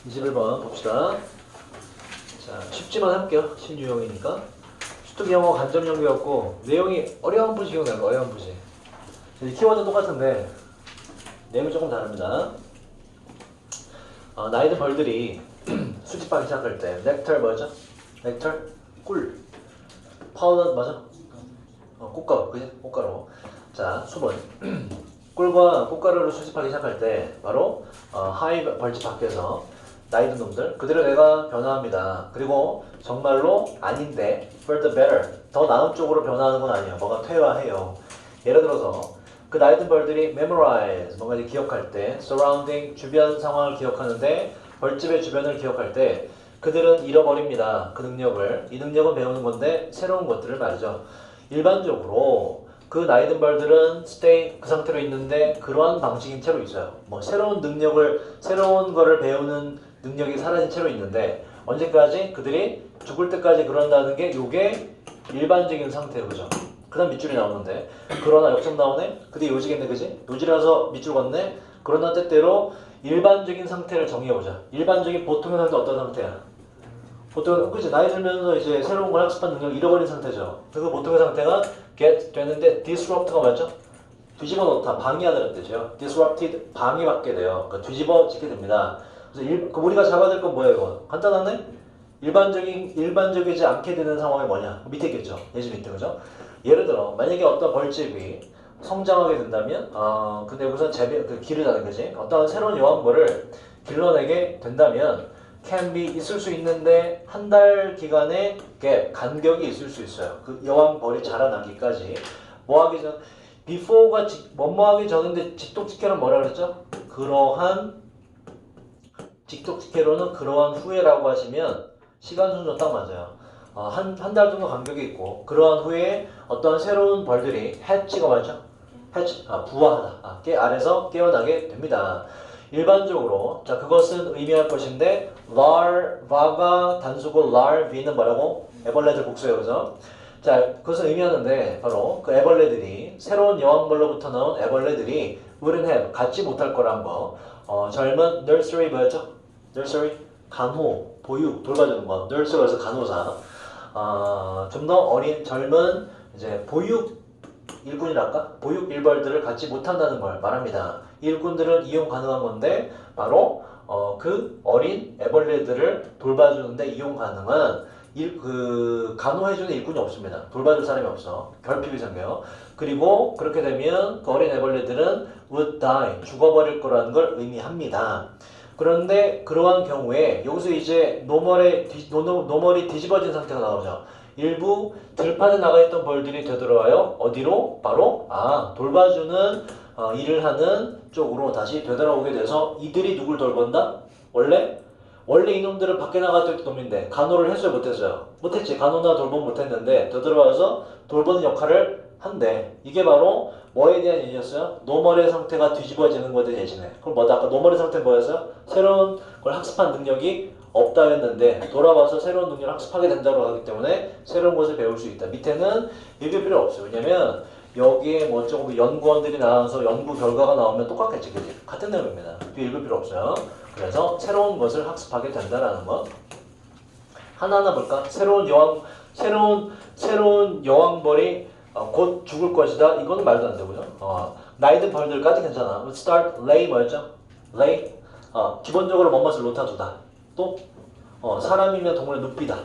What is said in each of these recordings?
21번 봅시다. 자, 쉽지만 할게요. 신유형이니까. 수특 영어 간접 연구였고 내용이 어려운 부지 기억나요? 어려운 부지. 키워드는 똑같은데 내용이 조금 다릅니다. 나이든 벌들이 수집하기 시작할 때 넥터 뭐죠? 넥터? 꿀. 파우더 맞아? 꽃가루, 그지? 꽃가루. 자, 수분. 꿀과 꽃가루를 수집하기 시작할 때 바로 하이브 벌집 밖에서 나이든 놈들 그대로 내가 변화합니다. 그리고 정말로 아닌데 for the better 더 나은 쪽으로 변화하는 건 아니에요. 뭐가 퇴화해요. 예를 들어서 그 나이든 벌들이 memorize 뭔가 이제 기억할 때 surrounding 주변 상황을 기억하는데 벌집의 주변을 기억할 때 그들은 잃어버립니다. 그 능력을. 이 능력은 배우는 건데 새로운 것들을 말이죠. 일반적으로 그 나이든 벌들은 stay 그 상태로 있는데 그러한 방식인 채로 있어요. 뭐 새로운 능력을 새로운 거를 배우는 능력이 사라진 채로 있는데 언제까지 그들이 죽을 때까지 그런다는 게 요게 일반적인 상태예요. 그죠? 그 다음 밑줄이 나오는데 그러나 역점 나오네? 그게 요지겠네 그지? 요지라서 밑줄 걷네? 그러나 때때로 일반적인 상태를 정의해보자. 일반적인 보통의 상태 어떤 상태야? 보통 그치 나이 들면서 이제 새로운 걸 학습한 능력을 잃어버린 상태죠. 그 보통의 상태가 get 되는데 disrupt가 맞죠? 뒤집어 놓다 방해하다는 뜻이에요. disrupted 방해받게 돼요. 그러니까 뒤집어지게 됩니다. 그래서 우리가 잡아야 될 건 뭐예요? 이거? 간단하네? 일반적이지 않게 되는 상황이 뭐냐? 밑에 있겠죠. 예지 밑에 그죠? 예를 들어 만약에 어떤 벌집이 성장하게 된다면 근데 우선 기르자는 거지. 어떤 새로운 여왕벌을 길러내게 된다면 can be 있을 수 있는데 한 달 기간의 간격이 있을 수 있어요. 그 여왕벌이 자라나기까지 뭐 하기 전 before가 뭐뭐 하기 전인데 직독직해로는 뭐라 그랬죠? 그러한 직독직해로는 그러한 후에라고 하시면 시간 순서 딱 맞아요. 한 달 정도 간격이 있고 그러한 후에 어떤 새로운 벌들이 해치가 맞죠? 해치, 부화하다. 깨 아래서 깨어나게 됩니다. 일반적으로 자 그것은 의미할 것인데 larva가 단수고 larva는 뭐라고? 애벌레들 복수예요. 그죠? 자 그것은 의미하는데 바로 그 애벌레들이 새로운 여왕벌로부터 나온 애벌레들이 wouldn't have 갖지 못할 거란 거 젊은 nursery 뭐였죠? nursery 간호 보육 돌봐주는 거 nursery에서 간호사 좀 더 어린 젊은 이제 보육 일꾼이랄까? 보육 일벌들을 갖지 못한다는 걸 말합니다. 이 일꾼들은 이용 가능한 건데 바로 그 어린 애벌레들을 돌봐주는데 이용 가능한 간호해주는 일꾼이 없습니다. 돌봐줄 사람이 없어. 결핍이 생겨요. 그리고 그렇게 되면 그 어린 애벌레들은 would die 죽어버릴 거라는 걸 의미합니다. 그런데 그러한 경우에 여기서 이제 노멀이 뒤집어진 상태가 나오죠. 일부 들판에 나가 있던 벌들이 되돌아와요. 어디로? 바로 돌봐주는 일을 하는 쪽으로 다시 되돌아오게 돼서 이들이 누굴 돌본다? 원래 이놈들은 밖에 나갔을 놈인데 간호를 했어요? 못했어요? 못했지. 간호나 돌봄 못했는데 되돌아와서 돌보는 역할을 한대. 이게 바로 뭐에 대한 얘기였어요? 노멀의 상태가 뒤집어지는 것에 대한 얘기네. 그럼 뭐다? 아까 노멀의 상태는 뭐였어요? 새로운 걸 학습한 능력이 없다 했는데 돌아와서 새로운 능력을 학습하게 된다고 하기 때문에 새로운 것을 배울 수 있다. 밑에는 읽을 필요 없어요. 왜냐면 여기에 뭐 조금 연구원들이 나와서 연구 결과가 나오면 똑같겠지. 그치? 같은 내용입니다. 뒤에 읽을 필요 없어요. 그래서 새로운 것을 학습하게 된다라는 것. 하나하나 볼까? 새로운 여왕벌이 곧 죽을 것이다. 이거는 말도 안 되고요. 나이든 벌들까지 괜찮아. start lay 뭐였죠? lay. 기본적으로 뭔것을 놓다두다. 또 사람이면 동물의 눕히다.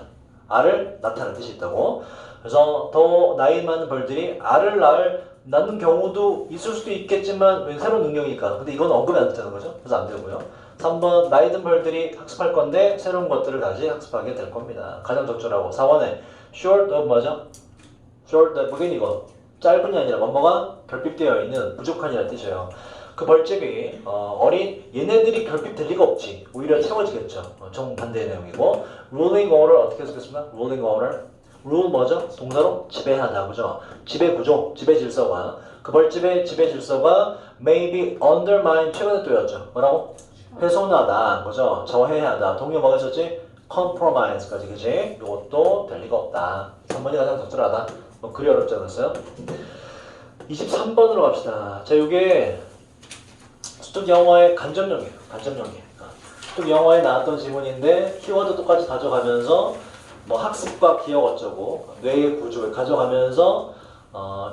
알을 낳다는 뜻이 있다고. 그래서 더 나이 많은 벌들이 알을 낳는 경우도 있을 수도 있겠지만 새로운 능력이니까. 근데 이건 언급이 안 되는 거죠. 그래서 안 되고요. 3번 나이 든 벌들이 학습할 건데 새로운 것들을 다시 학습하게 될 겁니다. 가장 적절하고 4번에 short of 뭐죠? short of 이거 짧은이 아니라 뭐가 결핍되어 있는 부족한이라는 뜻이에요. 그 벌집이 얘네들이 결핍될 리가 없지. 오히려 채워지겠죠. 정반대의 내용이고 ruling order 어떻게 쓰겠습니까? ruling order rule 뭐죠? 동사로 지배하다. 그죠? 지배 구조, 지배 질서가 그 벌집의 지배 질서가 maybe undermine 최근에 또였죠. 뭐라고? 훼손하다. 그죠? 저해하다. 동료 뭐가 있었지? compromise까지 그지? 이것도 될 리가 없다. 3번이 가장 적절하다. 그리 어렵지 않았어요? 23번으로 갑시다. 자, 이게 수특 영어의 간접령이에요. 간접령이에요. 또 영어에 나왔던 지문인데 키워드 똑같이 가져가면서 뭐 학습과 기억 어쩌고 뇌의 구조를 가져가면서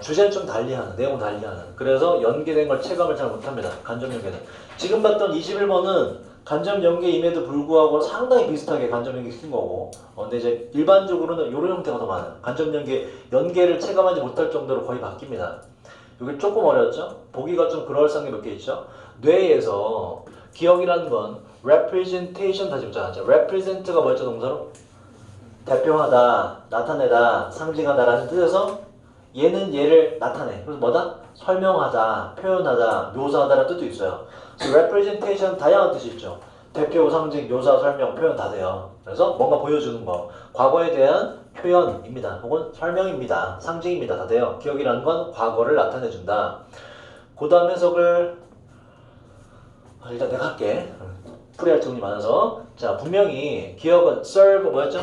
주제는 좀 달리하는, 내용 달리하는. 그래서 연계된 걸 체감을 잘 못합니다. 간접 연계는. 지금 봤던 21번은 간접 연계임에도 불구하고 상당히 비슷하게 간접 연계 시킨 거고, 근데 이제 일반적으로는 이런 형태가 더 많아요. 간접 연계, 연계를 체감하지 못할 정도로 거의 바뀝니다. 이게 조금 어렵죠? 보기가 좀 그럴싸한 게 몇 개 있죠? 뇌에서 기억이라는 건 representation 다시 보자. represent가 뭐였죠, 동사로? 대표하다, 나타내다, 상징하다라는 뜻에서 얘는 얘를 나타내. 그래서 뭐다? 설명하다, 표현하다, 묘사하다라는 뜻도 있어요. 그래서 representation 다양한 뜻이 있죠. 대표, 상징, 묘사, 설명, 표현 다 돼요. 그래서 뭔가 보여주는 거. 과거에 대한 표현입니다. 혹은 설명입니다. 상징입니다. 다 돼요. 기억이라는 건 과거를 나타내준다. 그 다음 해석을 일단 내가 할게. 풀이할 정리 많아서. 자, 분명히 기억은 serve 뭐였죠?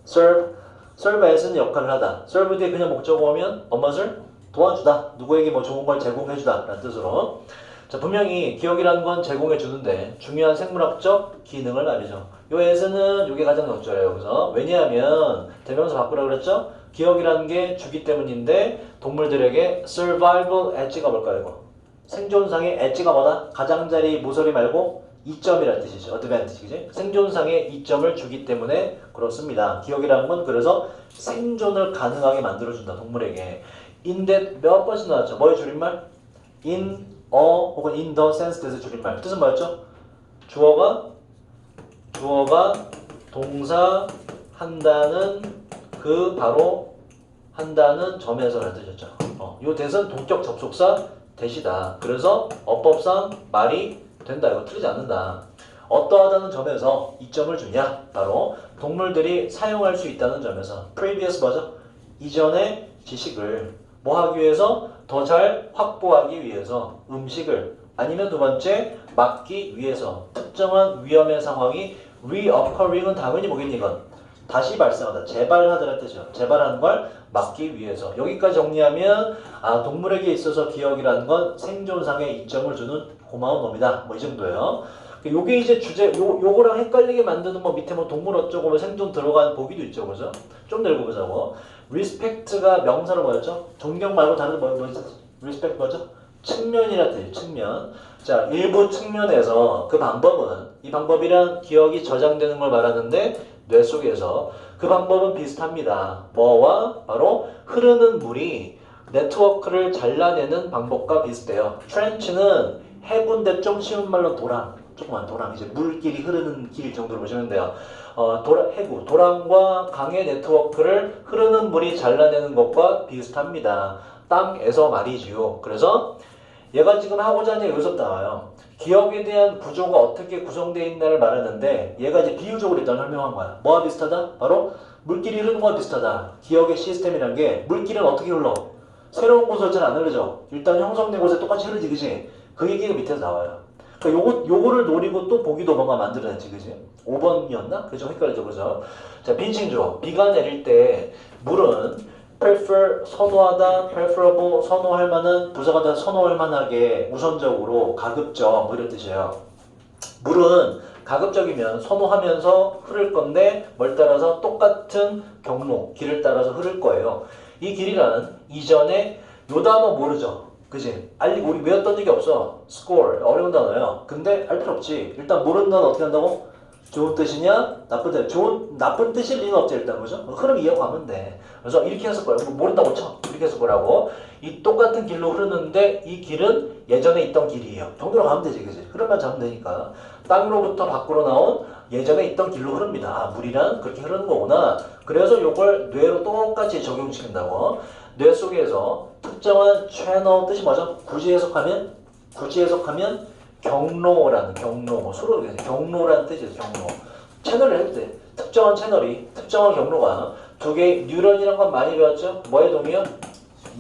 serve as는 역할을 하다. serve 뒤에 그냥 목적어 오면 무엇을 도와주다. 누구에게 뭐 좋은 걸 제공해주다 라는 뜻으로. 자, 분명히 기억이라는 건 제공해주는데 중요한 생물학적 기능을 말이죠. 요 as는 이게 가장 적절해요. 여기서. 왜냐하면 대명사 바꾸라고 그랬죠? 기억이라는 게 주기 때문인데 동물들에게 survival edge가 뭘까요? 이거? 생존상의 엣지가 뭐다? 가장자리 모서리 말고 이점이라는 뜻이죠. 어드밴티지. 생존상의 이점을 주기 때문에 그렇습니다. 기억이라는 건 그래서 생존을 가능하게 만들어준다. 동물에게. in that 몇 번씩 나왔죠? 뭐의 줄임말? in a 혹은 in the sense that의 줄임말. 뜻은 뭐였죠? 주어가 동사 한다는 그 바로 한다는 점에서라는 뜻이었죠. 요 대은 동격 접속사 대시다. 그래서 어법상 말이 된다. 이거 틀리지 않는다. 어떠하다는 점에서 이점을 주냐? 바로 동물들이 사용할 수 있다는 점에서 previous 뭐죠? 이전의 지식을 뭐 하기 위해서? 더 잘 확보하기 위해서 음식을 아니면 두 번째 막기 위해서 특정한 위험의 상황이 reoccurring은 당연히 뭐겠니 이건? 다시 발생하다. 재발하다라는 뜻이죠. 재발하는 걸 막기 위해서. 여기까지 정리하면 동물에게 있어서 기억이라는 건 생존상의 이점을 주는 고마운 놈이다. 뭐 이 정도예요. 요게 이제 주제, 요거랑 헷갈리게 만드는 뭐 밑에 뭐 동물 어쩌고 뭐 생존 들어간 보기도 있죠. 그죠? 좀 더 읽어보자고. respect가 명사로 뭐였죠? 존경 말고 다른 뭐였죠? respect 뭐죠? 측면이라 뜻이에요. 측면. 자, 일부 측면에서 그 방법은, 이 방법이란 기억이 저장되는 걸 말하는데 뇌 속에서 그 방법은 비슷합니다. 뭐와? 바로 흐르는 물이 네트워크를 잘라내는 방법과 비슷해요. 트렌치는 해군데 좀 쉬운 말로 도랑, 조그만 도랑, 이제 물길이 흐르는 길 정도로 보시면 돼요. 해구, 도랑과 강의 네트워크를 흐르는 물이 잘라내는 것과 비슷합니다. 땅에서 말이지요. 그래서 얘가 지금 하고자 하는 얘기 여기서 나와요. 기억에 대한 구조가 어떻게 구성되어 있나를 말하는데 얘가 이제 비유적으로 일단 설명한 거야. 뭐와 비슷하다? 바로 물길이 흐르는 거와 비슷하다. 기억의 시스템이란 게 물길은 어떻게 흘러? 새로운 곳을 잘 안 흐르죠. 일단 형성된 곳에 똑같이 흐르지, 그지? 그 얘기가 밑에서 나와요. 그러니까 요거를 노리고 또 보기도 뭔가 만들어냈지, 그지? 5번이었나? 그게 좀 헷갈리죠, 그죠? 자, 빈칭조. 비가 내릴 때 물은 prefer, 선호하다, preferable, 선호할 만한, 부사가 다 선호할 만하게, 우선적으로, 가급적, 뭐 이런 뜻이에요. 물은 가급적이면 선호하면서 흐를 건데 뭘 따라서 똑같은 경로, 길을 따라서 흐를 거예요. 이 길이란 이전에 요 단어 모르죠? 그지? 알리고 우리 외웠던 적이 없어. score, 어려운 단어예요. 근데 알 필요 없지. 일단 모르는 단어 어떻게 한다고? 좋은 뜻이냐? 나쁜 뜻. 나쁜 뜻일 리는 없지 일단, 그죠? 흐름 이어가면 돼. 그래서 이렇게 해서 거야. 모른다고 쳐. 이렇게 해서 거라고. 이 똑같은 길로 흐르는데 이 길은 예전에 있던 길이에요. 정도로 가면 되지, 그지? 흐름만 잡으면 되니까. 땅으로부터 밖으로 나온 예전에 있던 길로 흐릅니다. 물이란 그렇게 흐르는 거구나. 그래서 요걸 뇌로 똑같이 적용시킨다고. 뇌 속에서 특정한 채널 뜻이 뭐죠? 굳이 해석하면 경로라는 경로, 뭐 수로 경로라는 뜻이죠. 경로. 채널을 해도 돼. 특정한 채널이 특정한 경로가 두 개의 뉴런이란 건 많이 배웠죠? 뭐의 동이요?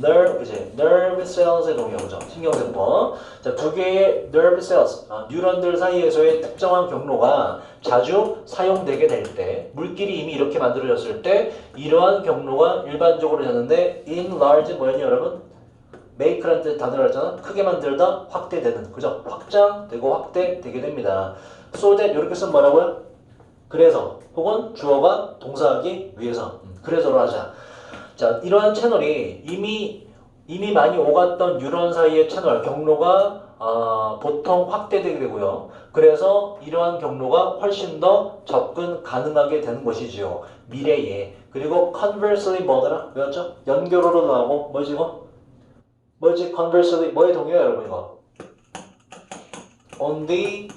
nerve cells의 동이요, 그죠? 신경세포. 자, 두 개의 nerve cells, 뉴런들 사이에서의 특정한 경로가 자주 사용되게 될 때, 물길이 이미 이렇게 만들어졌을 때, 이러한 경로가 일반적으로 되는데, in large 뭐였니, 여러분? make라는 뜻 단어를 했잖아. 크게 만들다, 확대되는. 그죠? 확장되고 확대되게 됩니다. so that 이렇게 쓰면 뭐라고요? 그래서 혹은 주어가 동사하기 위해서. 그래서로 하자. 자, 이러한 채널이 이미 많이 오갔던 뉴런 사이의 채널 경로가 보통 확대되게 되고요. 그래서 이러한 경로가 훨씬 더 접근 가능하게 되는 것이지요. 미래에. 그리고 conversely 뭐더라? 뭐였죠? 연결어로 나오고 뭐지 이거? 뭐지? conversely 뭐에 동의해요 여러분 이거? on the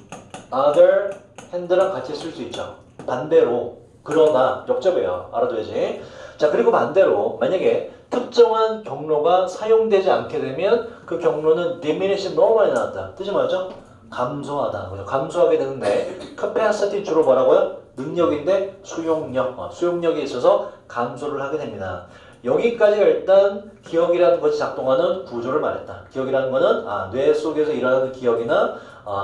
other hand랑 같이 쓸 수 있죠. 반대로 그러나 역접해요. 알아둬야지. 자 그리고 반대로 만약에 특정한 경로가 사용되지 않게 되면 그 경로는 diminish 너무 많이 나왔다. 뜻이 뭐죠? 감소하다. 그죠? 감소하게 되는데 capacity 주로 뭐라고요? 능력인데 수용력. 수용력에 있어서 감소를 하게 됩니다. 여기까지가 일단 기억이라는 것이 작동하는 구조를 말했다. 기억이라는 것은 뇌 속에서 일어나는 기억이나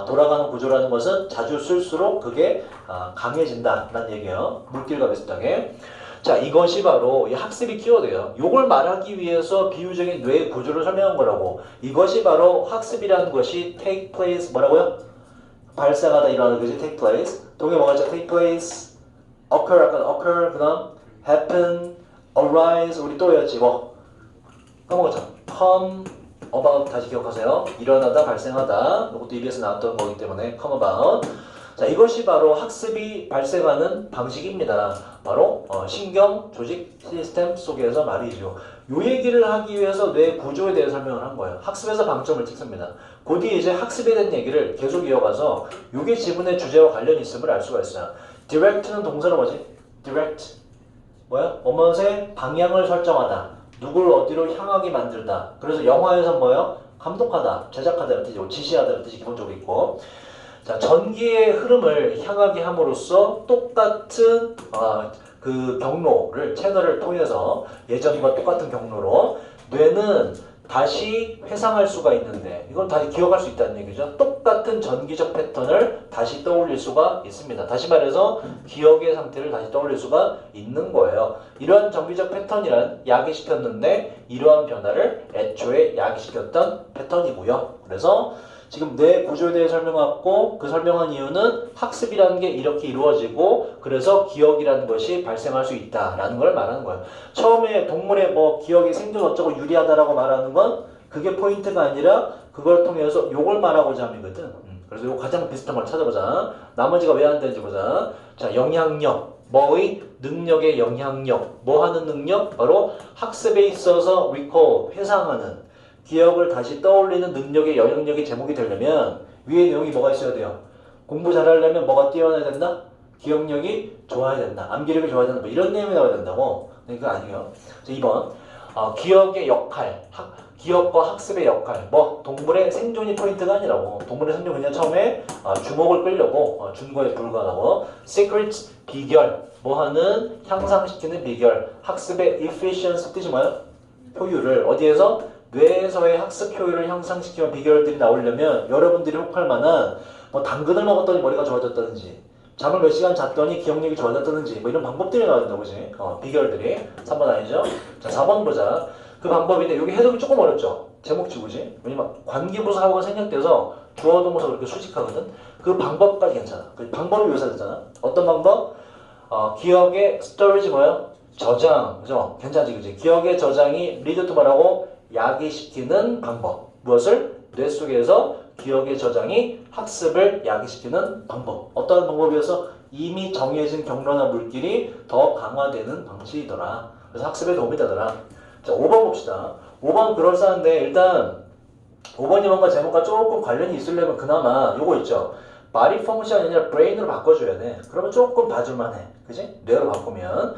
돌아가는 구조라는 것은 자주 쓸수록 그게 강해진다라는 얘기예요. 물질과 비슷하게. 자, 이것이 바로 이 학습이 키워드예요. 이걸 말하기 위해서 비유적인 뇌의 구조를 설명한 거라고. 이것이 바로 학습이라는 것이 take place 뭐라고요? 발생하다 일어나는 것이 take place. 동해 뭐가 있죠? take place, occur 아까 occur 그다음 happen, arise 우리 또 외웠지 뭐 까먹었죠? come about 다시 기억하세요. 일어나다 발생하다. 이것도 EBS 나왔던 거기 때문에 come about. 자, 이것이 바로 학습이 발생하는 방식입니다. 바로 신경 조직 시스템 속에서 말이죠. 요 얘기를 하기 위해서 뇌 구조에 대해 설명을 한 거예요. 학습에서 방점을 찍습니다. 그 뒤에 이제 학습에 대한 얘기를 계속 이어가서 요게 지문의 주제와 관련이 있음을 알 수가 있어요. direct는 동사로 뭐지? direct 뭐야? 뭐뭇의 방향을 설정하다. 누굴 어디로 향하게 만들다. 그래서 영화에서 뭐예요? 감독하다, 제작하다 뜻이고 지시하다 뜻이 기본적으로 있고. 자, 전기의 흐름을 향하게 함으로써 똑같은 그 경로를 채널을 통해서 예전과 똑같은 경로로 뇌는 다시 회상할 수가 있는데 이건 다시 기억할 수 있다는 얘기죠. 똑같은 전기적 패턴을 다시 떠올릴 수가 있습니다. 다시 말해서 기억의 상태를 다시 떠올릴 수가 있는 거예요. 이러한 전기적 패턴이란 야기시켰는데 이러한 변화를 애초에 야기시켰던 패턴이고요. 그래서 지금 뇌 구조에 대해 설명했고 그 설명한 이유는 학습이라는 게 이렇게 이루어지고 그래서 기억이라는 것이 발생할 수 있다라는 걸 말하는 거예요. 처음에 동물의 뭐 기억이 생겨서 어쩌고 유리하다라고 말하는 건 그게 포인트가 아니라 그걸 통해서 요걸 말하고자 함이거든. 그래서 요 가장 비슷한 걸 찾아보자. 나머지가 왜 안 되는지 보자. 자, 영향력. 뭐의 능력의 영향력. 뭐 하는 능력? 바로 학습에 있어서 recall, 회상하는 기억을 다시 떠올리는 능력의 영향력이 제목이 되려면 위에 내용이 뭐가 있어야 돼요? 공부 잘하려면 뭐가 뛰어나야 된다? 기억력이 좋아야 된다. 암기력이 좋아야 된다. 뭐 이런 내용이 나와야 된다고. 그거 아니에요. 2번 기억의 역할. 기억과 학습의 역할. 뭐 동물의 생존이 포인트가 아니라고. 동물의 생존은 그냥 처음에 주목을 끌려고 준 거에 불과하고. secrets 비결. 뭐 하는 향상시키는 비결. 학습의 efficiency 뜻이 뭐예요? 효율을 어디에서? 뇌에서의 학습 효율을 향상시키는 비결들이 나오려면 여러분들이 혹할 만한 뭐 당근을 먹었더니 머리가 좋아졌다든지 잠을 몇 시간 잤더니 기억력이 좋아졌다든지 뭐 이런 방법들이 나와야 된다 그지? 비결들이 3번 아니죠? 자 4번 보자. 그 방법인데 여기 해석이 조금 어렵죠? 제목 지우지? 왜냐면 관계부사 하고가 생략돼서 주어 동사 그렇게 수직하거든? 그 방법까지 괜찮아. 그 방법이 묘사되잖아. 어떤 방법? 기억의 스토리지 뭐예요? 저장 그죠? 괜찮지 그지? 기억의 저장이 리드 투 뭐라고? 야기시키는 방법. 무엇을? 뇌 속에서 기억의 저장이 학습을 야기시키는 방법. 어떤 방법이어서 이미 정해진 경로나 물질이 더 강화되는 방식이더라. 그래서 학습에 도움이 되더라. 자, 5번 봅시다. 5번 그럴싸한데 일단 5번이 뭔가 제목과 조금 관련이 있으려면 그나마 요거 있죠. body function이 아니라 brain으로 바꿔줘야 돼. 그러면 조금 봐줄만해. 그지? 뇌로 바꾸면.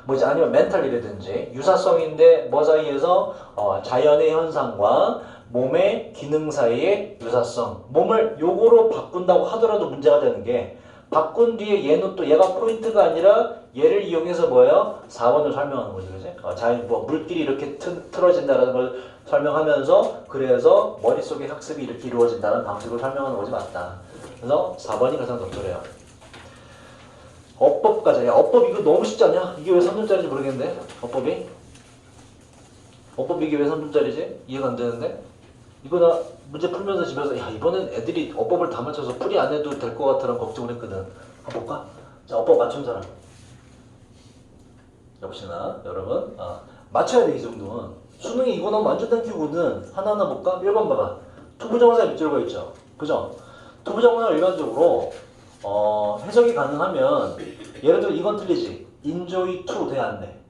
뭐지 아니면 멘탈이라든지 유사성인데 뭐 사이에서 자연의 현상과 몸의 기능 사이의 유사성 몸을 요거로 바꾼다고 하더라도 문제가 되는 게 바꾼 뒤에 얘는 또 얘가 포인트가 아니라 얘를 이용해서 뭐예요? 4번을 설명하는 거지 그지? 자연 뭐 물길이 이렇게 틀어진다는 걸 설명하면서 그래서 머릿속에 학습이 이렇게 이루어진다는 방식으로 설명하는 거지 맞다. 그래서 4번이 가장 적절해요. 어법까지. 야, 어법 이거 너무 쉽지 않냐? 이게 왜 3점짜리인지 모르겠는데 어법이 어법 비기 왜 3분짜리지? 이해가 안 되는데? 이거 나 문제 풀면서 집에서 야 이번엔 애들이 어법을 다 맞춰서 풀이 안 해도 될 것 같다는 걱정을 했거든. 한번 볼까? 자 어법 맞춘 사람. 역시나 여러분 맞춰야 돼 이 정도는. 수능이 이거는 완전 땡큐거든. 하나하나 볼까? 1번 봐봐. 투부정사 밑줄거 있죠. 그죠? 투부정사 일반적으로 해석이 가능하면 예를 들어 이건 틀리지. enjoy to 돼야 안 돼.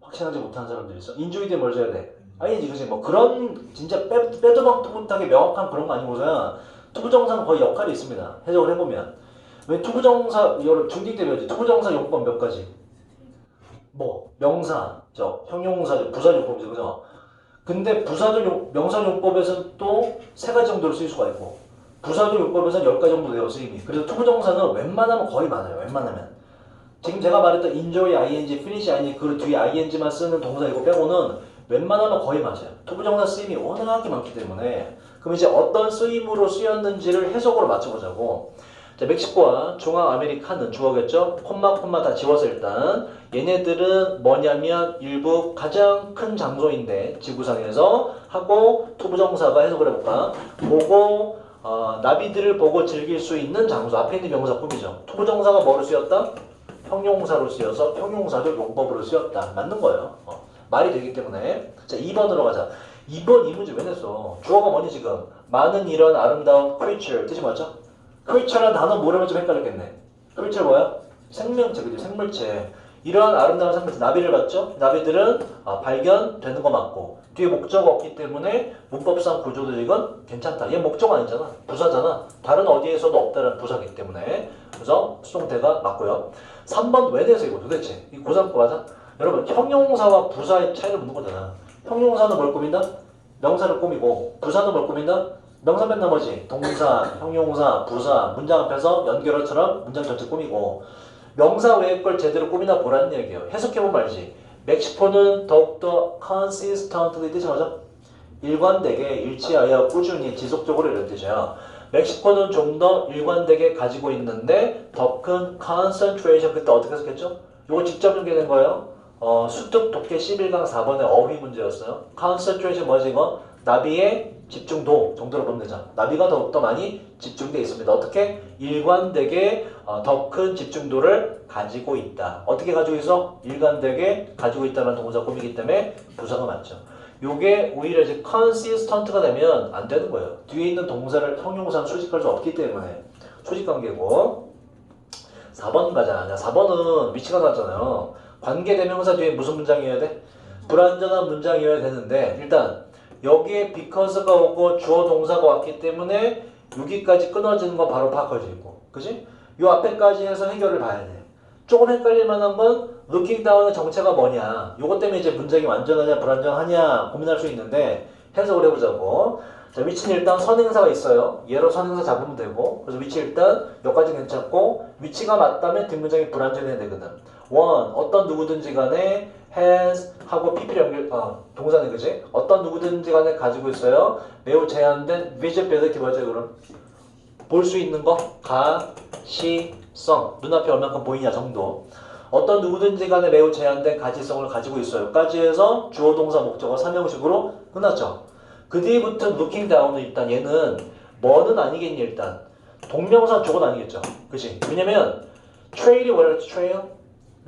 확신하지 못하는 사람들이 있어. enjoy 때 뭘 써야 돼? 아니지 그치 뭐 그런 진짜 빼도 박도 못하게 명확한 그런 거 아니고서야 투부정사는 거의 역할이 있습니다. 해석을 해보면 왜 투부정사 여러 중딩 때 배웠지. 투부정사 용법 몇 가지? 뭐 명사, 형용사, 부사용법이죠, 그죠? 근데 명사용법에서는 또 3가지 정도로 쓰일 수가 있고 부사용법에서는 10가지 정도 돼요 쓰임이. 그래서 투부정사는 웬만하면 거의 많아요. 웬만하면 지금 제가 말했던 enjoy, ing, finish, ing 그 뒤에 ing만 쓰는 동사 이거 빼고는 웬만하면 거의 맞아요. 투부정사 쓰임이 워낙에 많기 때문에 그럼 이제 어떤 쓰임으로 쓰였는지를 해석으로 맞춰보자고. 자, 멕시코와 중앙 아메리카는 주어겠죠? 콤마 다 지워서 일단 얘네들은 뭐냐면 일부 가장 큰 장소인데 지구상에서 하고 투부정사가 해석을 해볼까? 보고 나비들을 보고 즐길 수 있는 장소 앞에 있는 명사 꾸미죠. 투부정사가 뭐로 쓰였다? 형용사로 쓰여서 형용사를 용법으로 쓰였다. 맞는 거예요. 말이 되기 때문에. 자 2번으로 가자. 2번 이 문제 왜 냈어? 주어가 뭐니 지금? 많은 이런 아름다운 creature 뜻이 뭐죠? creature라는 단어 모르면 좀 헷갈렸겠네. creature 뭐야? 생명체, 그죠? 생물체. 이러한 아름다운 생물체, 나비를 봤죠? 나비들은 발견되는 거 맞고 뒤에 목적어 없기 때문에 문법상 구조도 이건 괜찮다. 얘 목적어 아니잖아. 부사잖아. 다른 어디에서도 없다는 부사기 때문에 그래서 수동태가 맞고요. 3번 왜 내서 이거 도대체? 이 고3 거 맞아? 여러분 형용사와 부사의 차이를 묻는 거잖아. 형용사는 뭘 꾸민다? 명사를 꾸미고 부사는 뭘 꾸민다? 명사 맨 나머지 동사, 형용사, 부사, 문장 앞에서 연결어처럼 문장 전체 꾸미고 명사 외의 걸 제대로 꾸미나 보라는 얘기예요. 해석해보면 알지. 멕시코는 더욱더 consistently 뜻이 뭐죠? 일관되게 일치하여 꾸준히 지속적으로 이런 뜻이야. 멕시코는 좀 더 일관되게 가지고 있는데 더 큰 concentration 그때 어떻게 해석했죠? 이거 직접 연계된 거예요. 수특 독해 11강 4번의 어휘 문제였어요. concentration 뭐지 이거? 나비의 집중도 정도로 보면 되죠. 나비가 더욱더 많이 집중되어 있습니다. 어떻게? 일관되게 더 큰 집중도를 가지고 있다. 어떻게 가지고 있어? 일관되게 가지고 있다는 동사 꾸미기 때문에 부사가 맞죠. 요게 오히려 이제 consistent가 되면 안 되는 거예요. 뒤에 있는 동사를 형용사는 수식할 수 없기 때문에 수식관계고. 4번 가자. 4번은 위치가 나왔잖아요. 관계대명사 뒤에 무슨 문장이어야 돼? 불완전한 문장이어야 되는데 일단 여기에 because가 오고 주어 동사가 왔기 때문에 여기까지 끊어지는 건 바로 바꿔지고 그지? 요 앞에까지 해서 해결을 봐야 돼. 조금 헷갈릴 만한 건 looking down의 정체가 뭐냐. 요것 때문에 이제 문장이 완전하냐 불완전하냐 고민할 수 있는데 해석을 해보자고. 자, 위치는 일단 선행사가 있어요. 얘로 선행사 잡으면 되고 그래서 위치 일단 여기까지 괜찮고 위치가 맞다면 뒷문장이 불완전해야 되거든. 원, 어떤 누구든지 간에 has 하고 pp를 연결, 동사네 그지? 어떤 누구든지 간에 가지고 있어요. 매우 제한된 visibility 뭐죠 그럼? 볼 수 있는 거, 가시성. 눈앞에 얼마큼 보이냐 정도. 어떤 누구든지 간에 매우 제한된 가시성을 가지고 있어요. 까지 해서 주어 동사 목적어 삼형식으로 끝났죠. 그 뒤부터 looking down은 일단 얘는 뭐는 아니겠니 일단. 동명사 쪽은 아니겠죠. 그치? 왜냐면 trail이 뭐라 그랬지? trail?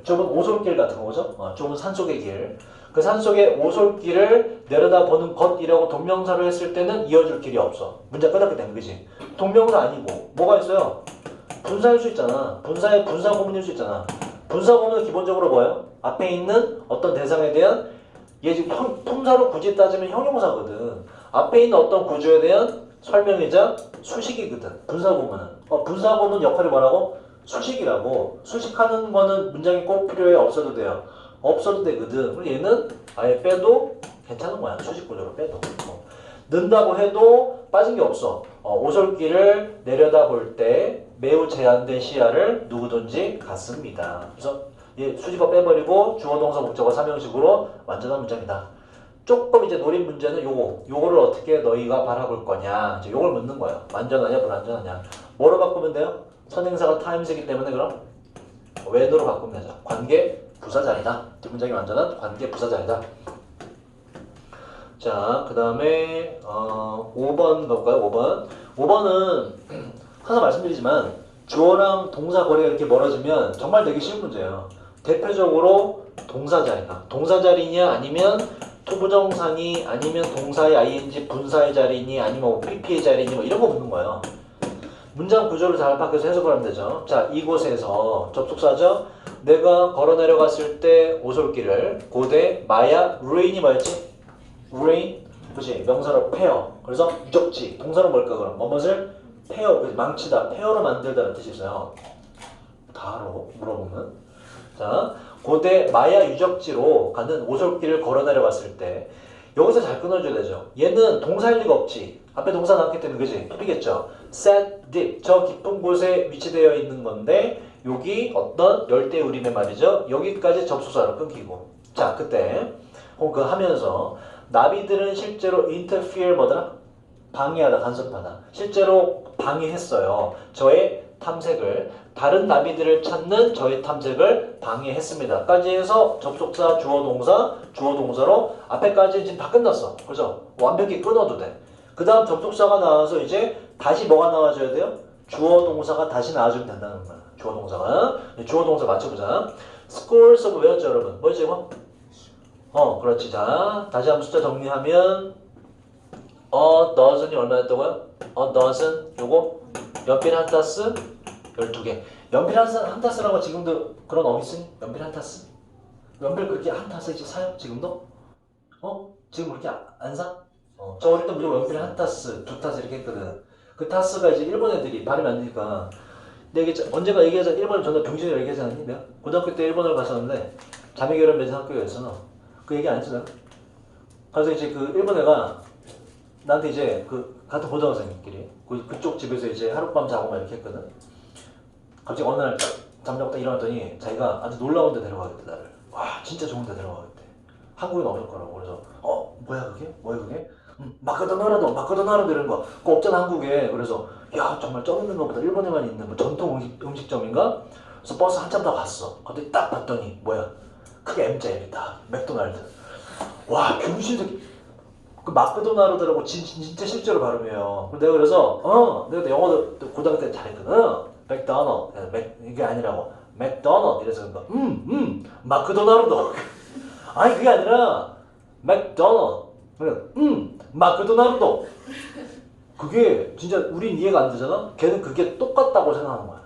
좁은 오솔길 같은 거죠. 좁은 산속의 길. 그 산속의 오솔길을 내려다보는 것이라고 동명사로 했을 때는 이어줄 길이 없어. 문제 끝났기 때문에 그지? 동명사 아니고 뭐가 있어요? 분사일 수 있잖아. 분사 고문일 수 있잖아. 분사 고문은 기본적으로 뭐예요? 앞에 있는 어떤 대상에 대한 얘 지금 품사로 굳이 따지면 형용사거든. 앞에 있는 어떤 구조에 대한 설명이자 수식이거든. 분사 고문은. 분사 고문 역할이 뭐라고? 수식이라고. 수식하는 거는 문장이 꼭 필요해? 없어도 돼요? 없어도 되거든. 그럼 얘는 아예 빼도 괜찮은 거야. 수식 구조로 빼도. 넣는다고 해도 빠진 게 없어. 오솔길을 내려다볼 때 매우 제한된 시야를 누구든지 갖습니다. 그래서 얘 수식어 빼버리고 주어 동사 목적어 삼형식으로 완전한 문장이다. 조금 이제 노린 문제는 요거를 어떻게 너희가 바라볼 거냐. 이제 요걸 묻는 거예요. 완전하냐 불완전하냐. 뭐로 바꾸면 돼요? 선행사가 times이기 때문에 그럼 when으로 바꾸면 되죠. 관계 부사자리다. 뒷문장이 완전한 관계 부사자리다. 자, 그 다음에 5번 가볼까요? 5번. 5번은 항상 말씀드리지만 주어랑 동사 거리가 이렇게 멀어지면 정말 되게 쉬운 문제예요. 대표적으로 동사 자리가 동사 자리냐 아니면 투부정사니 아니면 동사의 ing 분사의 자리니 아니면 뭐 pp의 자리니 뭐 이런 거 묻는 거예요. 문장 구조를 잘 파악해서 해석을 하면 되죠. 자, 이곳에서 접속사죠. 내가 걸어 내려갔을 때 오솔길을 고대 마야 레인이 뭐였지? 레인 그치 명사로 페어. 그래서 유적지 동사로 뭘까 그럼 뭐뭇을 페어 망치다 페어로 만들다는 뜻이 있어요. 다로 물어보면 자 고대 마야 유적지로 가는 오솔길을 걸어 내려갔을 때 여기서 잘 끊어줘야 되죠. 얘는 동사일 리가 없지. 앞에 동사 나왔기 때문에 그지? 삐겠죠. set deep 저 깊은 곳에 위치되어 있는 건데 여기 어떤 열대우림의 말이죠. 여기까지 접속사로 끊기고 자 그때 그 하면서 나비들은 실제로 interfere 뭐더라? 방해하다 간섭하다 실제로 방해했어요. 저의 탐색을 다른 나비들을 찾는 저의 탐색을 방해했습니다. 까지 해서 접속사 주어 동사로 앞에까지 지금 다 끝났어. 그죠? 완벽히 끊어도 돼. 그 다음 접속사가 나와서 이제 다시 뭐가 나와줘야 돼요? 주어 동사가 다시 나와주면 된다는 거야. 주어 동사가. 주어 동사 맞춰보자. scores of 외웠죠 여러분? 뭐였지 이거? 그렇지. 자 다시 한번 숫자 정리하면 dozen이 얼마였다고요? dozen 요거 연필 한 타스 12개. 연필 한 타스라고 지금도 그런 어휘 쓰니? 연필 한 타스? 연필 그렇게 한 타스씩 사요? 지금도? 지금 그렇게 안 사? 저 어릴 때 무조건 연필 한 타스, 두 타스 이렇게 했거든. 그 타스가 이제 일본 애들이 발음이 안 되니까 내가 언제가 얘기하자 일본을 전화 병신이라고 얘기하지 않았니? 내가 고등학교 때 일본을 갔었는데 자매 결혼 맺은 학교였어. 그 얘기 안 했어 내가? 그래서 이제 그 일본 애가 나한테 이제 그 같은 고등학생끼리 그쪽 집에서 이제 하룻밤 자고 막 이렇게 했거든. 갑자기 어느 날 잠자고 딱 일어났더니 자기가 아주 놀라운 데 데려가겠대 나를. 와 진짜 좋은 데 데려가겠대. 한국엔 없을 거라고. 그래서 뭐야 그게? 뭐야 그게? 마크도나라도 이런 거 그거 없잖아 한국에. 그래서 야 정말 점 있는 것보다 일본에만 있는 뭐 전통 음식점인가? 그래서 버스 한참 더 갔어. 근데 딱 봤더니 뭐야 크게 M자 이렇게 딱 맥도날드. 와 병신새끼. 그 마크도나르드라고 진짜 실제로 발음해요. 내가 그래서 내가 영어도 고등학교 때 잘했거든. 맥도널드 이게 아니라고 맥도널드 이래서 마크도나르드. 아니 그게 아니라 맥도널드 마크도나르드. 그게 진짜 우린 이해가 안 되잖아. 걔는 그게 똑같다고 생각하는 거야.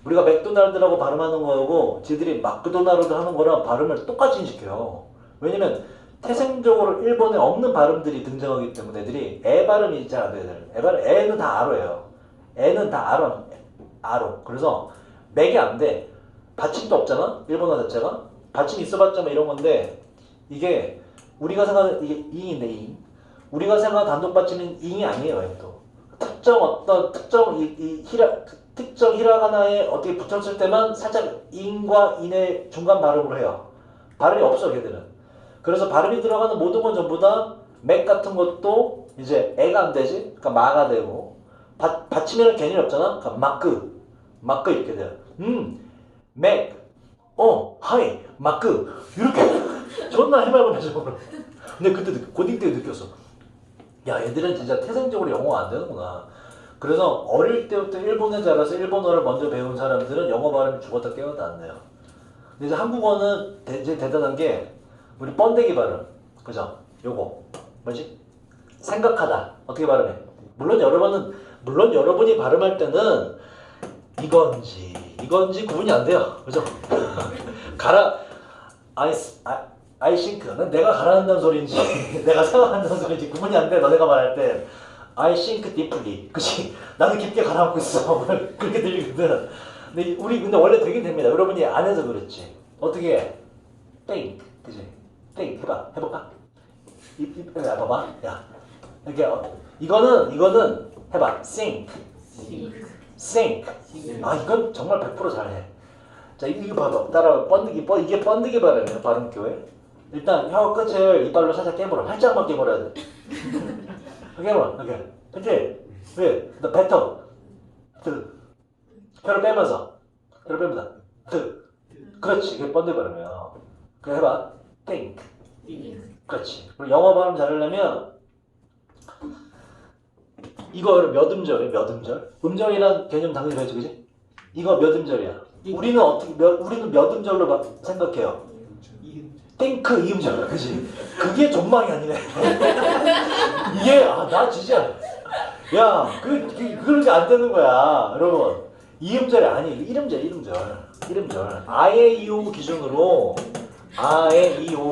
우리가 맥도날드라고 발음하는 거하고 지들이 마크도나르드 하는 거랑 발음을 똑같이 인식해요. 왜냐면 태생적으로 일본에 없는 발음들이 등장하기 때문에 애들이 애 발음이 잘 안 돼요. 애 발음, 애는 다 아로예요. 애는 다 아로. 그래서 맥이 안 돼. 받침도 없잖아. 일본어 자체가 받침 있어봤자 뭐 이런 건데 이게 우리가 생각하는 이게 잉인데 잉. 우리가 생각하는 단독 받침은 잉이 아니에요. 또 특정 히라가나에 어떻게 붙였을 때만 살짝 잉과 인의 중간 발음으로 해요. 발음이 없어 걔들은. 그래서 발음이 들어가는 모든 건 전부 다 맥 같은 것도 이제 애가 안 되지. 그러니까 마가 되고 받침이라는 개념이 없잖아. 그러니까 마크 이렇게 돼요. 맥, 하이, 마크 이렇게 존나 해맑은 표정으로. 근데 그때 고딩 때 느꼈어. 야 얘들은 진짜 태생적으로 영어가 안 되는구나. 그래서 어릴 때부터 일본에 자라서 일본어를 먼저 배운 사람들은 영어 발음이 죽었다 깨어났다 안 돼요. 근데 이제 한국어는 이제 대단한 게 우리 번데기 발음, 그죠? 요거 뭐지? 생각하다 어떻게 발음해? 물론 여러분이 발음할 때는 이건지 구분이 안 돼요, 그죠? I think 내가 가라앉는 소리인지 내가 생각한다는 소리인지 구분이 안 돼. 너네가 말할 때 I think deeply, 그치? 나는 깊게 가라앉고 있어. 그렇게 들리거든. 근데 원래 되긴 됩니다. 여러분이 안 해서 그렇지. 어떻게 해? think, 그치? think 해볼까? 야 봐봐, 야 이렇게 이거는 해봐. think. 이건 정말 100% 잘해. 자 이거 봐봐. 따라 이게 번데기 발음이에요. 발음 교회. 일단 혀 끝을 이빨로 살짝 깨물어. 살짝만 깨물어야 돼. 깨물어. 이렇게. 그치? 왜? 너 뱉어. 혀를 빼면서. 그렇지. 그게 번데기 발음이야. 그래 해봐. think. 그렇지. 그리고 영어 발음 잘하려면 이거 몇 음절이야? 몇 음절? 음절이란 개념 당연히 알지, 그지? 이거 몇 음절이야? 우리는 몇 음절로 생각해요? 땡크 2음절, 그지? 그게 전망이 아니네. 이게 나 진짜 그런 게 안 되는 거야, 여러분. 2음절이 아니 1음절. 아에이오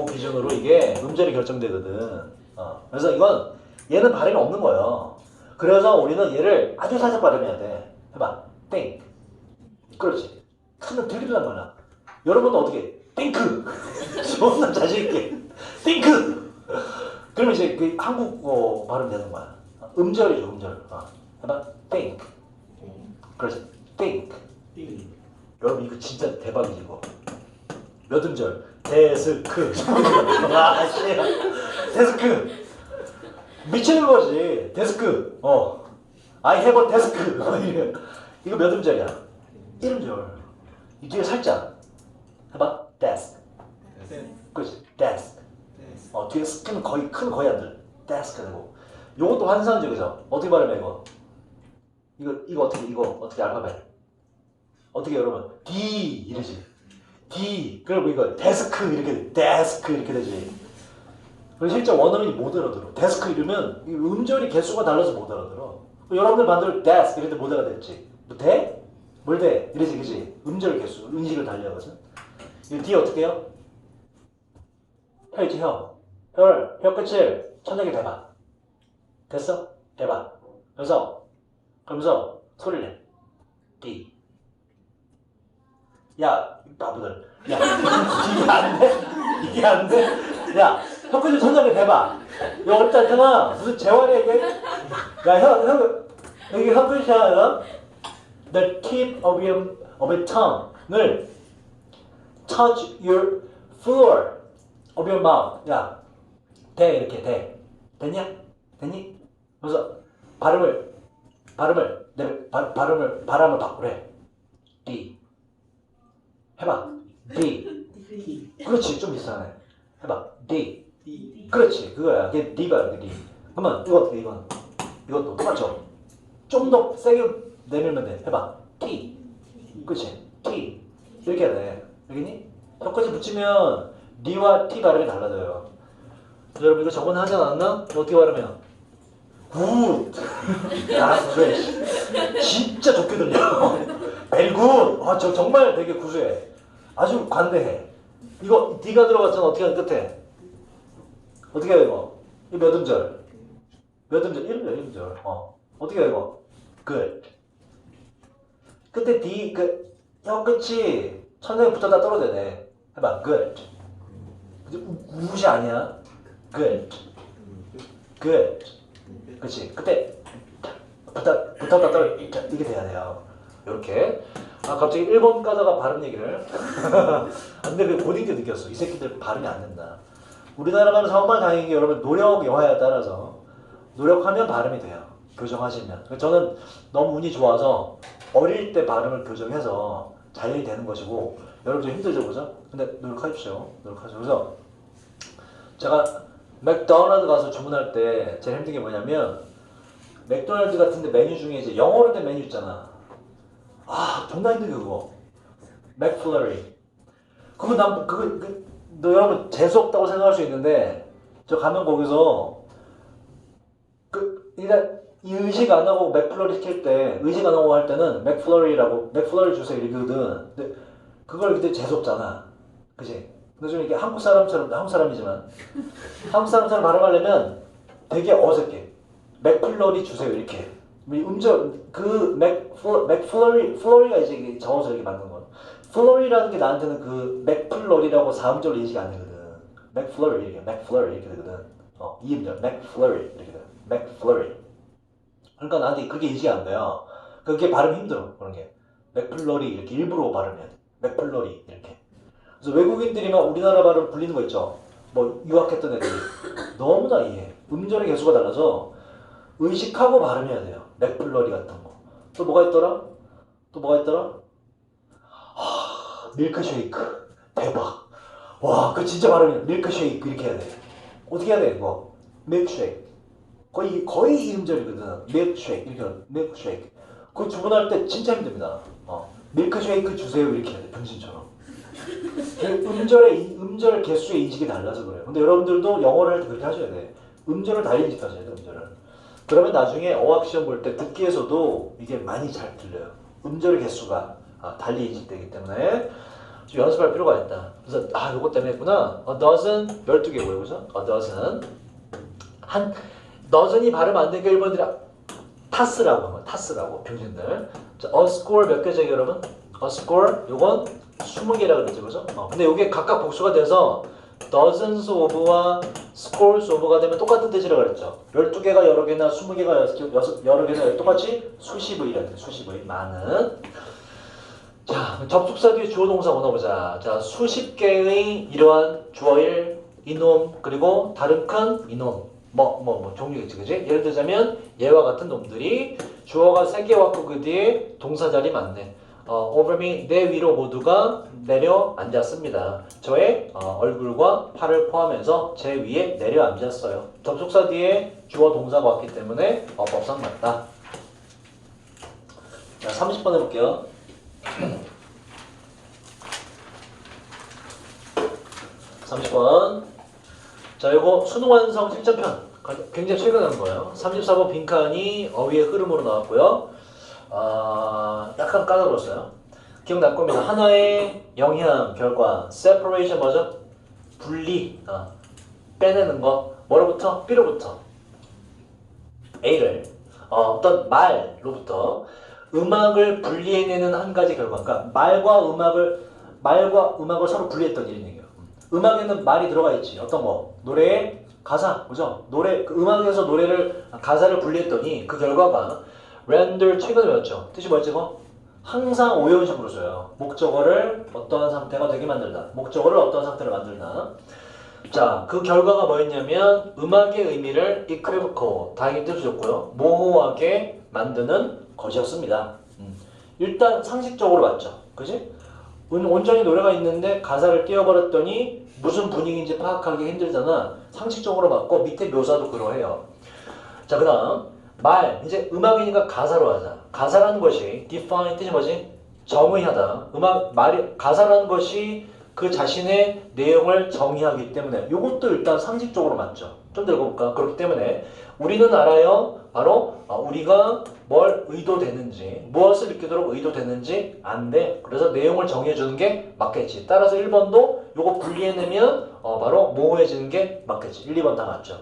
기준으로 이게 음절이 결정되거든. 그래서 얘는 발음이 없는 거예요. 그래서 우리는 얘를 아주 살짝 발음해야 돼. 해봐. think. 그렇지. 크면 들리란 말이야. 여러분은 어떻게? think. 존나 자신있게. think. 그러면 이제 그 한국어 발음 되는 거야. 음절이죠, 음절. 해봐. think. 그렇지. think. 여러분 이거 진짜 대박이지 이거. 몇 음절? 데스크. 데스크. 미치는 거지. 데스크. I have a desk. 이거 몇 음절이야? 1음절. 이 뒤에 살짝. 해봐. desk. 그렇지. desk. 뒤에 스크는 거의 안 들려. desk 되고. 요것도 환상적이죠. 어떻게 발음해 이거? 이거 어떻게 알파벳? 어떻게 여러분? D 이러지. D. 그리고 이거 데스크 이렇게 데스크 이렇게 되지. 그래서 실제 원어민이 못 알아들어. 데스크 이러면 음절이 개수가 달라서 못 알아들어. 여러분들 반대로 데스크 이런데 못 알아듣지. 뭐 대? 뭘 대? 이러지 그지? 음절 개수, 음식을 달려거든. 이 D 어떻게 해요? 혀 있지 혀. 혀 끝을 천장에 대봐. 됐어? 대봐. 그러면서 소리를 내. D. 야, 바보들. 야, 이게 안 돼? 이게 안 돼? 야, 혀 끝을 천장에 대봐. 이거 어렵지 않잖아. 무슨 재활이야 이게? 야, 여기 혀 끝이야. The tip of your tongue을 touch your floor of your mouth. 야, 대 이렇게 대. 됐냐? 됐니? 그래서 바람을 바꾸래. D. 해봐. D. 그렇지, 좀 비슷하네. 해봐. D. 그렇지, 그거야. 이게 D가 D. 그러면 이거 어떻게 이것도 똑같죠? 좀 더 세게 내밀면 돼. 해봐. T. 그렇지. T. 이렇게 해야 돼. 알겠니? 혀까지 붙이면 D와 T 발음이 달라져요. 여러분 이거 저번에 하지 않았나? 어떻게 발음해요? 굿. 그래. 진짜 좋게 들려. very good. 저 정말 되게 구수해. 아주 관대해. 이거 D가 들어갔잖아. 어떻게 하는 끝에? 어떻게 해요 이거? 이거 몇 음절? 몇 음절? 1음절. 어떻게 해요 이거? good. 끝에 D 혀 끝이 천장에 붙었다 떨어져야 돼. 해봐. good. 우시 아니야. good. 그렇지. 그때 붙었다 떨어져. 이게 돼야 돼요. 이렇게. 갑자기 일본 가다가 발음 얘기를. 근데 그 고딩 때 느꼈어. 이 새끼들 발음이 안 된다. 우리나라 가는 정말 다행인 게 여러분 노력 여하에 따라서 노력하면 발음이 돼요. 교정하시면. 저는 너무 운이 좋아서 어릴 때 발음을 교정해서 자연이 되는 것이고 여러분 좀 힘들죠, 그죠? 근데 노력하십시오. 그래서 제가 맥도날드 가서 주문할 때 제일 힘든 게 뭐냐면 맥도날드 같은 데 메뉴 중에 이제 영어로 된 메뉴 있잖아. 존나 힘들게 그거. 맥플러리. 너 여러분 재수없다고 생각할 수 있는데 저 가면 거기서 일단 이 의식 안 하고 맥플러리 시킬 때 의식 안 하고 할 때는 맥플러리 주세요 이러거든. 근데 그걸 그때 재수없잖아. 그치? 근데 좀 이렇게 한국 사람이지만 한국 사람처럼 발음하려면 되게 어색해. 맥플러리 주세요 이렇게. 플러리가 이제 적어서 이렇게 만든 거야. 플러리라는 게 나한테는 그 맥플러리라고 4음절로 인식이 안 되거든. 맥플러리 이렇게 되거든. 2음절 맥플러리 이렇게 돼. 맥플러리. 그러니까 나한테 그게 인식이 안 돼요. 그게 발음 힘들어 그런 게. 맥플러리 이렇게 일부러 발음해야 돼. 맥플러리 이렇게. 그래서 외국인들이 막 우리나라 발음 불리는 거 있죠. 뭐 유학했던 애들이 너무나 이해해. 음절의 개수가 달라서 의식하고 발음해야 돼요. 맥플러리 같은 거. 또 뭐가 있더라? 밀크쉐이크. 대박. 와, 그 진짜 발음이 밀크쉐이크 이렇게 해야 돼. 어떻게 해야 돼 이거? milkshake. 거의 이 음절이거든. milkshake 이렇게 milkshake. 그거 주문할 때 진짜 힘듭니다. 밀크쉐이크 주세요 이렇게 해야 돼 병신처럼. 음절 개수의 인식이 달라서 그래요. 근데 여러분들도 영어를 할 때 그렇게 하셔야 돼. 음절을 다 인식하셔야 돼 음절을. 그러면 나중에 어학 시험 볼 때 듣기에서도 이게 많이 잘 들려요. 음절의 개수가 달리 인식되기 때문에 좀 연습할 필요가 있다. 그래서 요거 때문에 했구나. A dozen 12개고요. 그죠? A dozen 한 dozen이 발음 안 되니까 일본들이 타스라고 하면 타스라고 병신들. 자, a score 몇 개죠 여러분? a score 요건 20개라고 그랬죠. 그죠? 근데 이게 각각 복수가 돼서 dozens of와 scores of가 되면 똑같은 뜻이라고 그랬죠. 12개가 여러 개나 20개가 여러 개나 똑같이 수십의라는 수십의 많은. 자, 접속사 뒤에 주어 동사 원어보자. 자, 수십 개의 이러한 주어일 이놈 그리고 다른 큰 이놈 종류겠지, 그지? 예를 들자면 얘와 같은 놈들이 주어가 3개 왔고 그 뒤에 동사 자리 맞네. over me 내 위로 모두가 내려 앉았습니다. 저의 얼굴과 팔을 포함해서 제 위에 내려 앉았어요. 접속사 뒤에 주어 동사가 왔기 때문에 법상 맞다. 자, 30번 해볼게요. 30번. 자, 이거 수능 완성 실전편. 굉장히 최근에 한 거예요. 34번 빈칸이 어휘의 흐름으로 나왔고요. 약간 까다로웠어요. 기억날 겁니다. 하나의 영향, 결과, separation 뭐죠? 분리, 빼내는 거. 뭐로부터? B로부터. A를 어떤 말로부터 음악을 분리해내는 한 가지 결과. 그러니까 말과 음악을 서로 분리했던 이런 얘기예요. 음악에는 말이 들어가 있지. 어떤 거? 노래의 가사, 그죠? 음악에서 가사를 분리했더니 그 결과가 render 최근에 배웠죠. 뜻이 뭐였지 이거? 항상 오형식으로 써요. 목적어를 어떠한 상태가 되게 만들다. 목적어를 어떠한 상태로 만들다. 자, 그 결과가 뭐였냐면 음악의 의미를 equivocal, 다행히 뜻을 줬고요. 모호하게 만드는 것이었습니다. 일단 상식적으로 맞죠. 그지? 온전히 노래가 있는데 가사를 띄워버렸더니 무슨 분위기인지 파악하기 힘들잖아. 상식적으로 맞고 밑에 묘사도 그러해요. 자, 그 다음 이제 음악이니까 가사로 하자. 가사라는 것이 define 뜻이 뭐지? 정의하다. 가사라는 것이 그 자신의 내용을 정의하기 때문에 이것도 일단 상식적으로 맞죠. 좀 더 읽어볼까? 그렇기 때문에 우리는 알아요. 바로 우리가 뭘 의도되는지, 무엇을 느끼도록 의도되는지 안 돼. 그래서 내용을 정해주는 게 맞겠지. 따라서 1번도 이거 분리해내면 바로 모호해지는 게 맞겠지. 1, 2번 다 맞죠.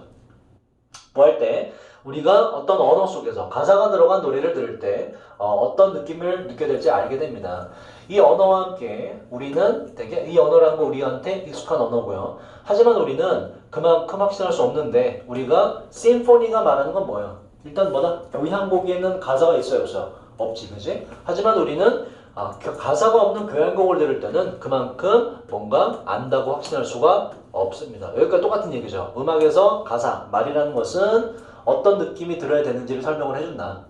뭐 할 때 우리가 어떤 언어 속에서 가사가 들어간 노래를 들을 때 어떤 느낌을 느껴야 될지 알게 됩니다. 이 언어와 함께 우리는 되게 이 언어라는 거 우리한테 익숙한 언어고요. 하지만 우리는 그만큼 확신할 수 없는데 우리가 심포니가 말하는 건 뭐예요? 일단 뭐다? 교향곡에는 가사가 있어요, 없어요? 없지, 그지? 하지만 우리는 가사가 없는 교향곡을 들을 때는 그만큼 뭔가 안다고 확신할 수가 없습니다. 여기까지 똑같은 얘기죠. 음악에서 가사, 말이라는 것은 어떤 느낌이 들어야 되는지를 설명을 해준다.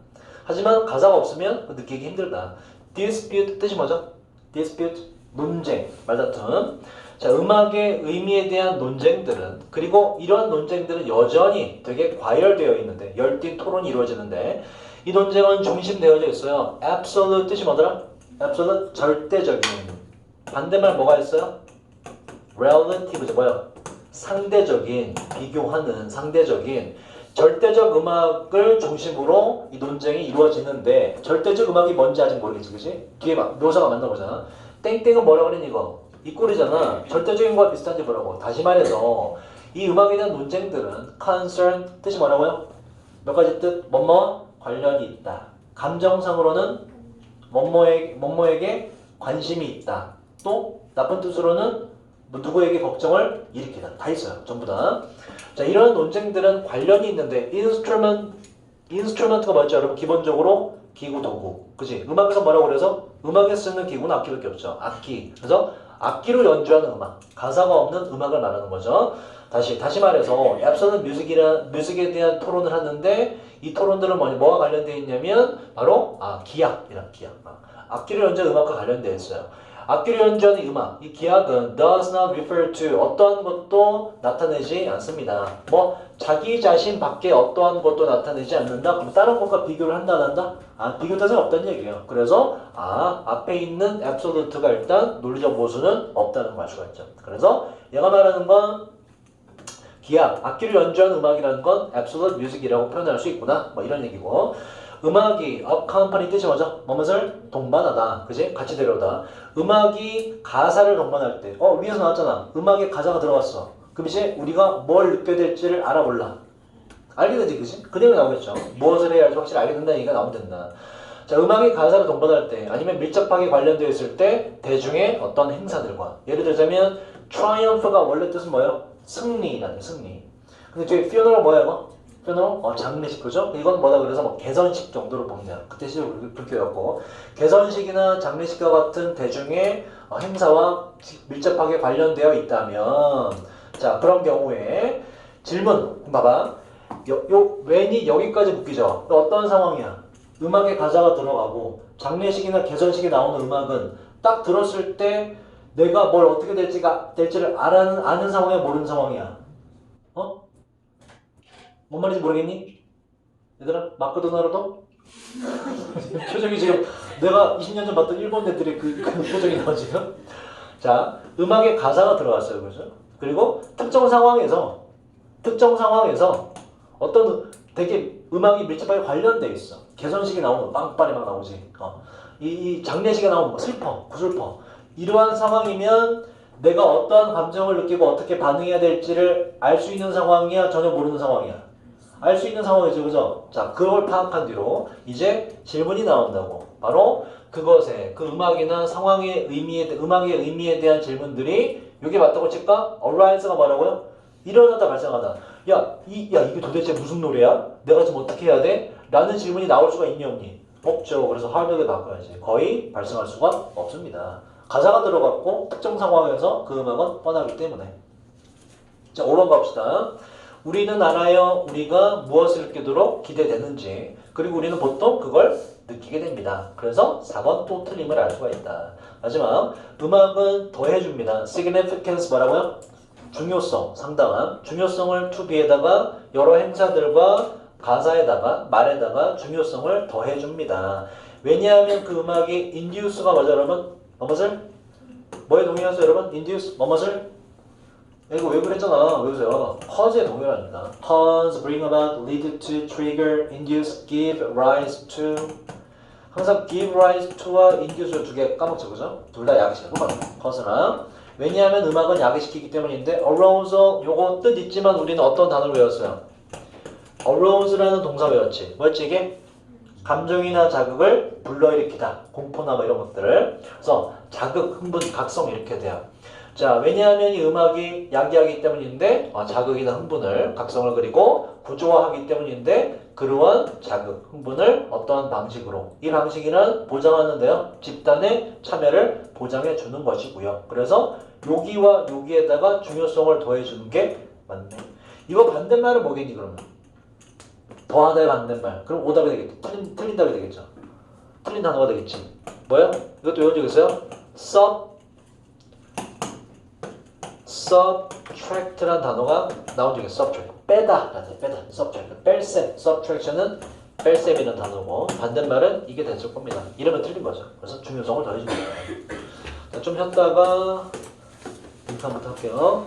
하지만 가사가 없으면 느끼기 힘들다. dispute 뜻이 뭐죠? dispute, 논쟁, 말다툼. 자, 음악의 의미에 대한 논쟁들은 그리고 이러한 논쟁들은 여전히 되게 과열되어 있는데 열띤 토론이 이루어지는데 이 논쟁은 중심되어져 있어요. absolute 뜻이 뭐더라? absolute, 절대적인. 반대말 뭐가 있어요? relative죠. 뭐야? 상대적인, 비교하는 상대적인 절대적 음악을 중심으로 이 논쟁이 이루어지는데 절대적 음악이 뭔지 아직 모르겠지, 그치? 뒤에 묘사가 만나보잖아. 땡땡은 뭐라고 그랬니 이거? 이 꼴이잖아. 절대적인 거와 비슷한지 뭐라고. 다시 말해서 이 음악에 대한 논쟁들은 concern 뜻이 뭐라고요? 몇 가지 뜻? 뭐뭐와 관련이 있다. 감정상으로는 뭐뭐에게 관심이 있다. 또 나쁜 뜻으로는 누구에게 걱정을 일으키다. 다 있어요. 전부 다. 자, 이런 논쟁들은 관련이 있는데 인스트루먼트가 뭐였죠? 여러분 기본적으로 기구, 도구. 그치? 음악에서 뭐라고 그래서? 음악에 쓰는 기구는 악기밖에 없죠. 악기. 그래서 악기로 연주하는 음악. 가사가 없는 음악을 말하는 거죠. 다시 말해서 앱서는 뮤직에 대한 토론을 하는데 이 토론들은 뭐와 관련되어 있냐면 바로 기악이란 기악. 악기로 연주하는 음악과 관련되어 있어요. 악기를 연주하는 음악, 이 기악은 does not refer to 어떠한 것도 나타내지 않습니다. 뭐 자기 자신 밖에 어떠한 것도 나타내지 않는다? 그럼 다른 것과 비교를 한다 안 한다? 비교 대상이 없다는 얘기예요. 그래서 앞에 있는 absolute가 일단 논리적 보수는 없다는 걸 알 수가 있죠. 그래서 얘가 말하는 건 기악, 악기를 연주하는 음악이라는 건 absolute music이라고 표현할 수 있구나. 뭐 이런 얘기고. 음악이 accompany 뜻이 뭐죠? 뭐뭇을 동반하다. 그지? 같이 데려오다. 음악이 가사를 동반할 때 위에서 나왔잖아. 음악에 가사가 들어갔어. 그럼 이제 우리가 뭘 느껴야 될지를 알아볼라. 알게 되지, 그지? 그 내용이 나오겠죠. 무엇을 해야 할지 확실히 알게 된다는 얘기가 나오면 된다. 자, 음악이 가사를 동반할 때 아니면 밀접하게 관련되어 있을 때 대중의 어떤 행사들과 예를 들자면 triumph가 원래 뜻은 뭐예요? 승리라는 승리. 근데 뒤에 funeral 뭐야 이거? funeral? 장례식 그죠? 이건 뭐다 그래서 뭐 개선식 정도로 보면 그때 시절 그렇게 해갖고 개선식이나 장례식과 같은 대중의 행사와 밀접하게 관련되어 있다면 자 그런 경우에 질문 봐봐 when이 여기까지 묶이죠? 어떤 상황이야? 음악에 가사가 들어가고 장례식이나 개선식에 나오는 음악은 딱 들었을 때 내가 뭘 어떻게 될지를 아는 상황이야 모르는 상황이야? 뭔 말인지 모르겠니? 얘들아 마크도나르도? 표정이 지금 내가 20년 전 봤던 일본 애들의 그 표정이 나와 지금. 자 음악에 가사가 들어갔어요 그죠? 그리고 특정 상황에서 어떤 되게 음악이 밀접하게 관련돼 있어. 개선식이 나오면 빵빠리 막 나오지. 이 장례식에 나오면 뭐 슬퍼, 구슬퍼. 이러한 상황이면 내가 어떠한 감정을 느끼고 어떻게 반응해야 될지를 알 수 있는 상황이야? 전혀 모르는 상황이야? 알 수 있는 상황이죠. 그죠? 자, 그걸 파악한 뒤로 이제 질문이 나온다고. 바로 그것에, 그 음악이나 상황의 음악의 의미에 대한 질문들이 여기 맞다고 칠까? arise가 뭐라고요? 일어나다 발생하다. 이게 도대체 무슨 노래야? 내가 지금 어떻게 해야 돼? 라는 질문이 나올 수가 있니 없니? 없죠. 그래서 하드하게 바꿔야지. 거의 발생할 수가 없습니다. 가사가 들어갔고 특정 상황에서 그 음악은 뻔하기 때문에. 자, 5번 갑시다. 우리는 알아요. 우리가 무엇을 느끼도록 기대되는지. 그리고 우리는 보통 그걸 느끼게 됩니다. 그래서 4번 또 틀림을 알 수가 있다. 마지막 음악은 더해줍니다. significance 뭐라고요? 중요성, 상당한 중요성을 to be에다가 여러 행사들과 가사에다가 말에다가 중요성을 더해줍니다. 왜냐하면 그 음악이 induce가 뭐죠 여러분? 뭐뭇을? 뭐에 동의하세요 여러분? induce 뭐뭇을? 이거 왜 그랬잖아. 왜 그러세요? cause에 동의합니다. cause, bring about, lead to, trigger, induce, give, rise to. 항상 give rise to와 induce를 두 개 까먹죠, 그죠? 둘 다 야기시키고 cause랑. 왜냐하면 음악은 야기시키기 때문인데 arousal 요거 뜻 있지만 우리는 어떤 단어를 외웠어요? arouse라는 동사 외웠지. 뭐였지 이게? 감정이나 자극을 불러일으키다. 공포나 뭐 이런 것들을. 그래서 자극, 흥분, 각성 이렇게 돼요. 자, 왜냐하면 이 음악이 야기하기 때문인데 자극이나 흥분을, 각성을 그리고 구조화하기 때문인데 그러한 자극, 흥분을 어떠한 방식으로 이 방식이란 보장하는데요. 집단의 참여를 보장해 주는 것이고요. 그래서 여기와 여기에다가 중요성을 더해주는 게 맞네. 이거 반대말은 뭐겠니 그러면? 더하다의 반대말. 그럼 오답이 되겠지. 틀린 답이 되겠죠. 틀린 단어가 되겠지. 뭐야? 이것도 외운 적 있어요? subtract란 단어가 나온 적이 있어요. subtract. 빼다. subtract. 뺄셈. subtraction은 뺄셈이라는 단어고 반대말은 이게 됐을 겁니다. 이러면 틀린 거죠. 그래서 중요성을 더해줍니다. 자, 좀 쉬었다가 인사부터 할게요.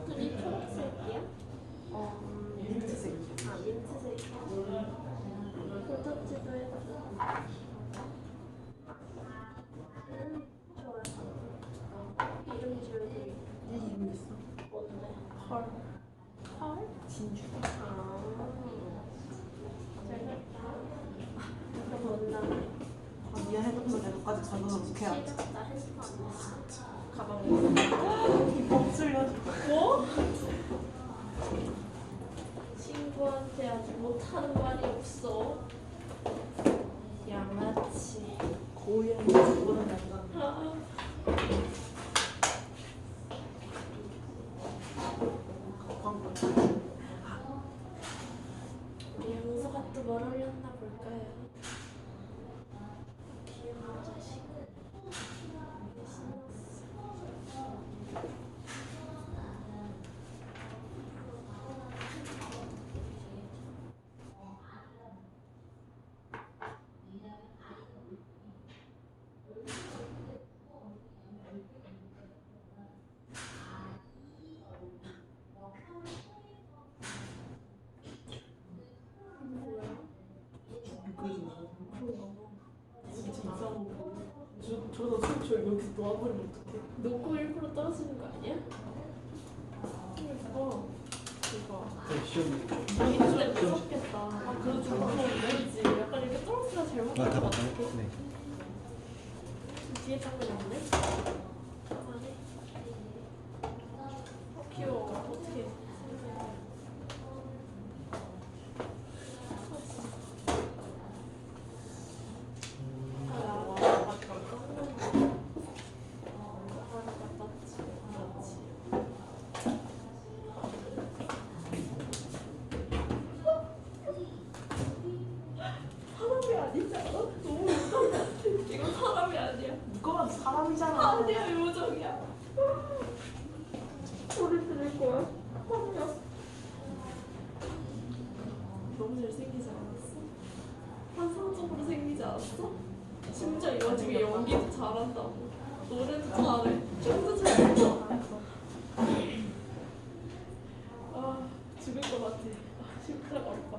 둘이 초록색이야? 민트색. 아, 민트색이야? 볼터치도 해봐. 좋아요. 이름 지어도 얘 이름 있어. 뭔데? 펄. 펄? 진주. 아. 잘했다. 너 뭔다네? 아, 미안 해놓고서 내가까지 자동으로 해야지. 싫었다 했어 안 했어? 가방 이법 쓸려줘. 뭐? 친구한테 아직 못하는 말이 없어. 양아치. 고유한 모습보다 약간 아. 광고. 우리 영서가 또 뭘 올렸나 볼까요? 귀여운 자식. 신났어. 뭐야? 진짜 이상하고. 저도 솔직히 여기서 놓아버리면 어떡해. 놓고 1% 떨어지는 거 아니야? 이거. 이거. 시험 자기 좀 무섭겠다. 아, 그래도 좀 무서운데? 그치? 약간 이렇게 떨어지다 잘못 다 볼것 봤나요? 같아. 네. 뒤에 장면 없네? 안에. 귀여워. 어떡해. 사람이 아니잖아. 너무 웃겨. 이건 사람이 아니야. 누가 사람이잖아. 아니야, 요정이야. 소리 들을 거야. 화면. 너무 잘생기지 않았어? 환상적으로 생기지 않았어? 심지어 이 와중에 연기도 잘한다고. 노래도 잘해. 춤도 잘 춰. 아, 죽을 것 같아. 아, 심장 아파.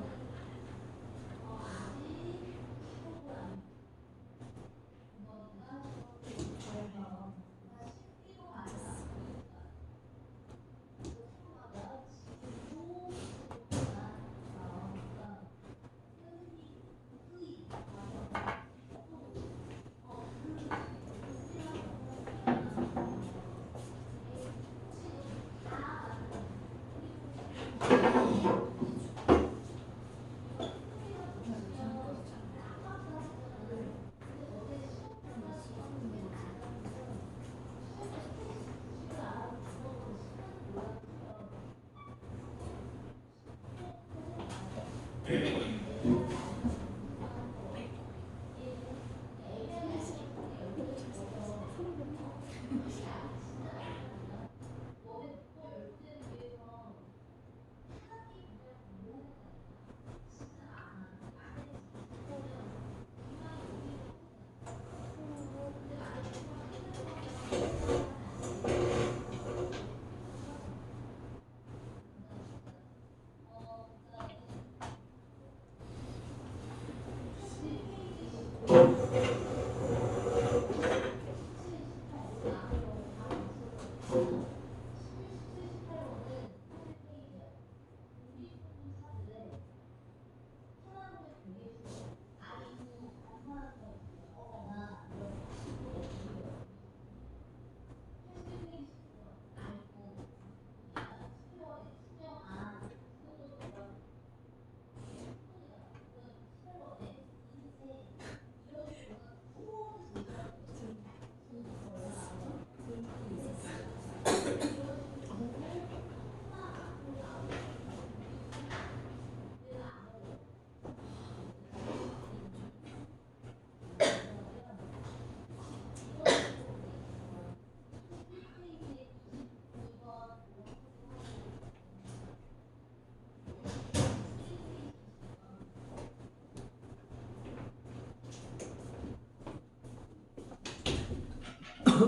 안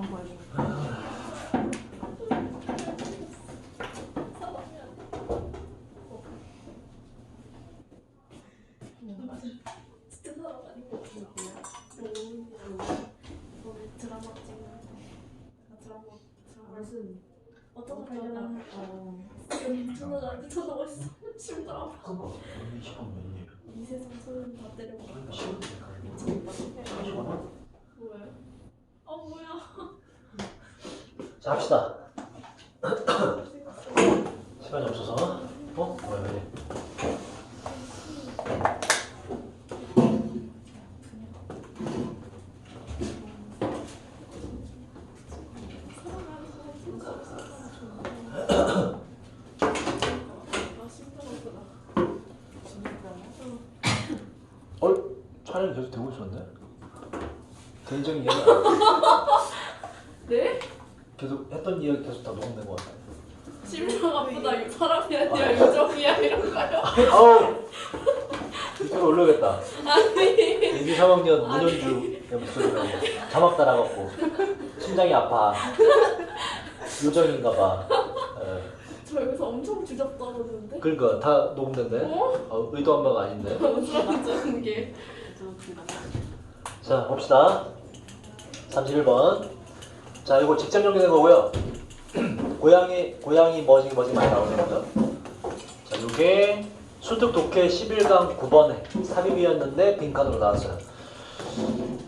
보여줘. 진짜 사람 아니고 오늘 드라마 찍는데 드라마 무슨 어떤 사람 전화 나한테 쳐다보고 있어. 심장 아파. 그거 시간 몇 일? 이 세상 소름 다 때려버려. 시간 뭐야? 뭐야? 자 합시다. 시간이 없어서. 뭐야 왜? 촬영이 계속 되고 있었네? 개인적인 이야기 네? 계속 했던 이야기 계속 다 녹음된 것 같아. 심장 아프다. 사람이 아니라 요정이야 이런가요? 아우! 유튜브 올려야겠다. 아니. 예비 3학년 문현주의 목소리가 자막 달아갖고 심장이 아파. 요정인가봐. 저 여기서 엄청 주접 떨어지는데? 그러니까 다 녹음된대. 의도한 바가 아닌데. 무서워지는 게. 자 봅시다. 31번. 자 이거 직접 연결된 거고요. 고양이 뭐지 많이 나오는 거죠. 자 이게 수특 독해 11강 9번에 삽입이었는데 빈칸으로 나왔어요.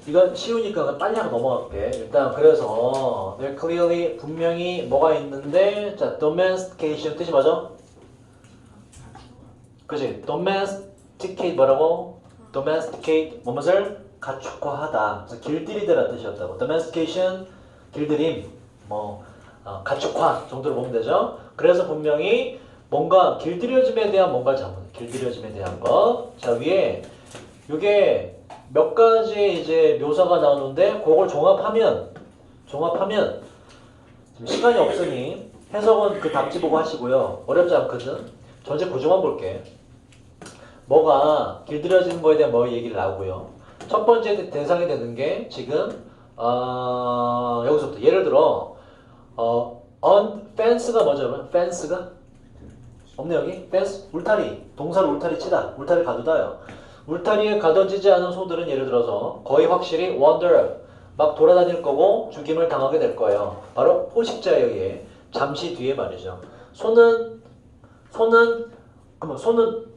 이건 쉬우니까 빨리 하고 넘어갈게. 일단 그래서 there clearly 분명히 뭐가 있는데 자 domestication 뜻이 뭐죠? 그치? domesticate 뭐라고? domesticate 무엇을 가축화하다. 그래서 길들이다라는 뜻이었다고. domestication 길들임 가축화 정도로 보면 되죠. 그래서 분명히 뭔가 길들여짐에 대한 뭔가를 잡는 길들여짐에 대한 거. 자 위에 이게 몇 가지 이제 묘사가 나오는데 그걸 종합하면 지금 시간이 없으니 해석은 그 답지 보고 하시고요. 어렵지 않거든. 전체 구조만 볼게. 뭐가 길들여지는 거에 대한 뭐 얘기를 나오고요. 첫 번째 대상이 되는 게 지금 여기서부터 예를 들어 fence가 뭐죠? fence가 없네 여기? fence 울타리 동사로 울타리 치다 울타리 가두다요. 울타리에 가둬지지 않은 소들은 예를 들어서 거의 확실히 wander 막 돌아다닐 거고 죽임을 당하게 될 거예요. 바로 포식자에 의해 잠시 뒤에 말이죠. 손은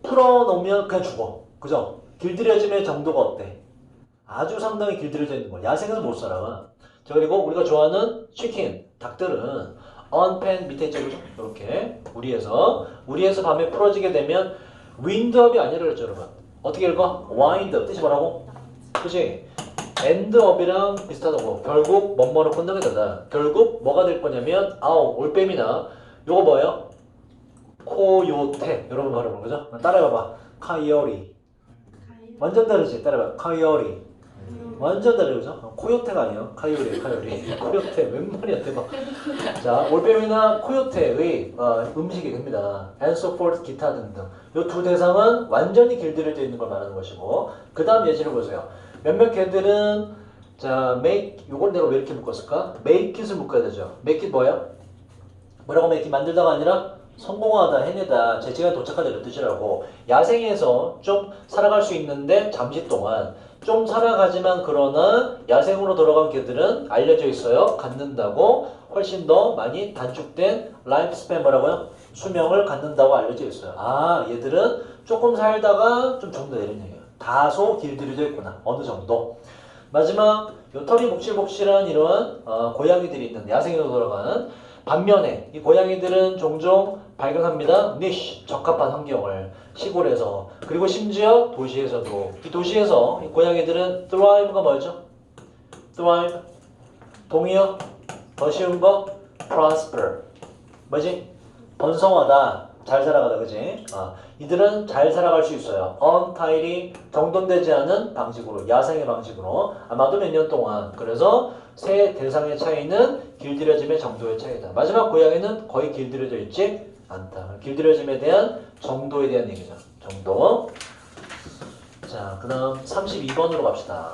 풀어놓으면 그냥 죽어. 그죠? 길들여짐의 정도가 어때? 아주 상당히 길들여져 있는 거야. 야생에서 못 살아. 자 그리고 우리가 좋아하는 치킨, 닭들은 언펜 밑에 있죠, 그죠? 이렇게 우리에서 밤에 풀어지게 되면 윈드업이 아니라 그랬죠, 여러분. 어떻게 읽어? 와인드업 뜻이 뭐라고? 그치? 엔드업이랑 비슷하다고. 결국 뭐뭐로 끝나게 되다. 결국 뭐가 될 거냐면 올빼미나 요거 뭐예요? 코요테 여러분 말해보는 거죠? 따라해봐봐. 카이어리 완전 다르지? 따라해봐. 카이어리 완전 다르죠? 코요테가 아니에요. 카이오리. 코요테 웬 말이야 대박. 자 올빼미나 코요테의 음식이 됩니다. and so forth 기타 등등. 이 두 대상은 완전히 길들여져 있는 걸 말하는 것이고 그 다음 예시를 보세요. 몇몇 개들은 자 make 요걸 내가 왜 이렇게 묶었을까? make it을 묶어야 되죠. make it 뭐예요? 뭐라고 make it 만들다가 아니라 성공하다, 해내다, 제 시간에 도착하다 이런 뜻이라고. 야생에서 좀 살아갈 수 있는데 잠시 동안 좀 살아가지만 그러나 야생으로 돌아간 개들은 알려져 있어요. 갖는다고 훨씬 더 많이 단축된 라이프 스팬 뭐라고요? 수명을 갖는다고 알려져 있어요. 얘들은 조금 살다가 좀 죽는다 이런 얘기예요. 다소 길들여져 있구나. 어느 정도. 마지막 요 털이 목실목실한 이런 고양이들이 있는데 야생으로 돌아가는 반면에 이 고양이들은 종종 발견합니다. 니쉬, 적합한 환경을 시골에서 그리고 심지어 도시에서도 이 도시에서 이 고양이들은 thrive가 뭐죠? thrive 동의어 더 쉬운 거 prosper 뭐지? 번성하다 잘 살아가다 그지? 이들은 잘 살아갈 수 있어요. untidy 정돈되지 않은 방식으로 야생의 방식으로 아마도 몇 년 동안 그래서 세 대상의 차이는 길들여짐의 정도의 차이다. 마지막 고양이는 거의 길들여져 있지 않다. 길들여짐에 대한 정도에 대한 얘기죠. 정도. 자, 그 다음 32번으로 갑시다.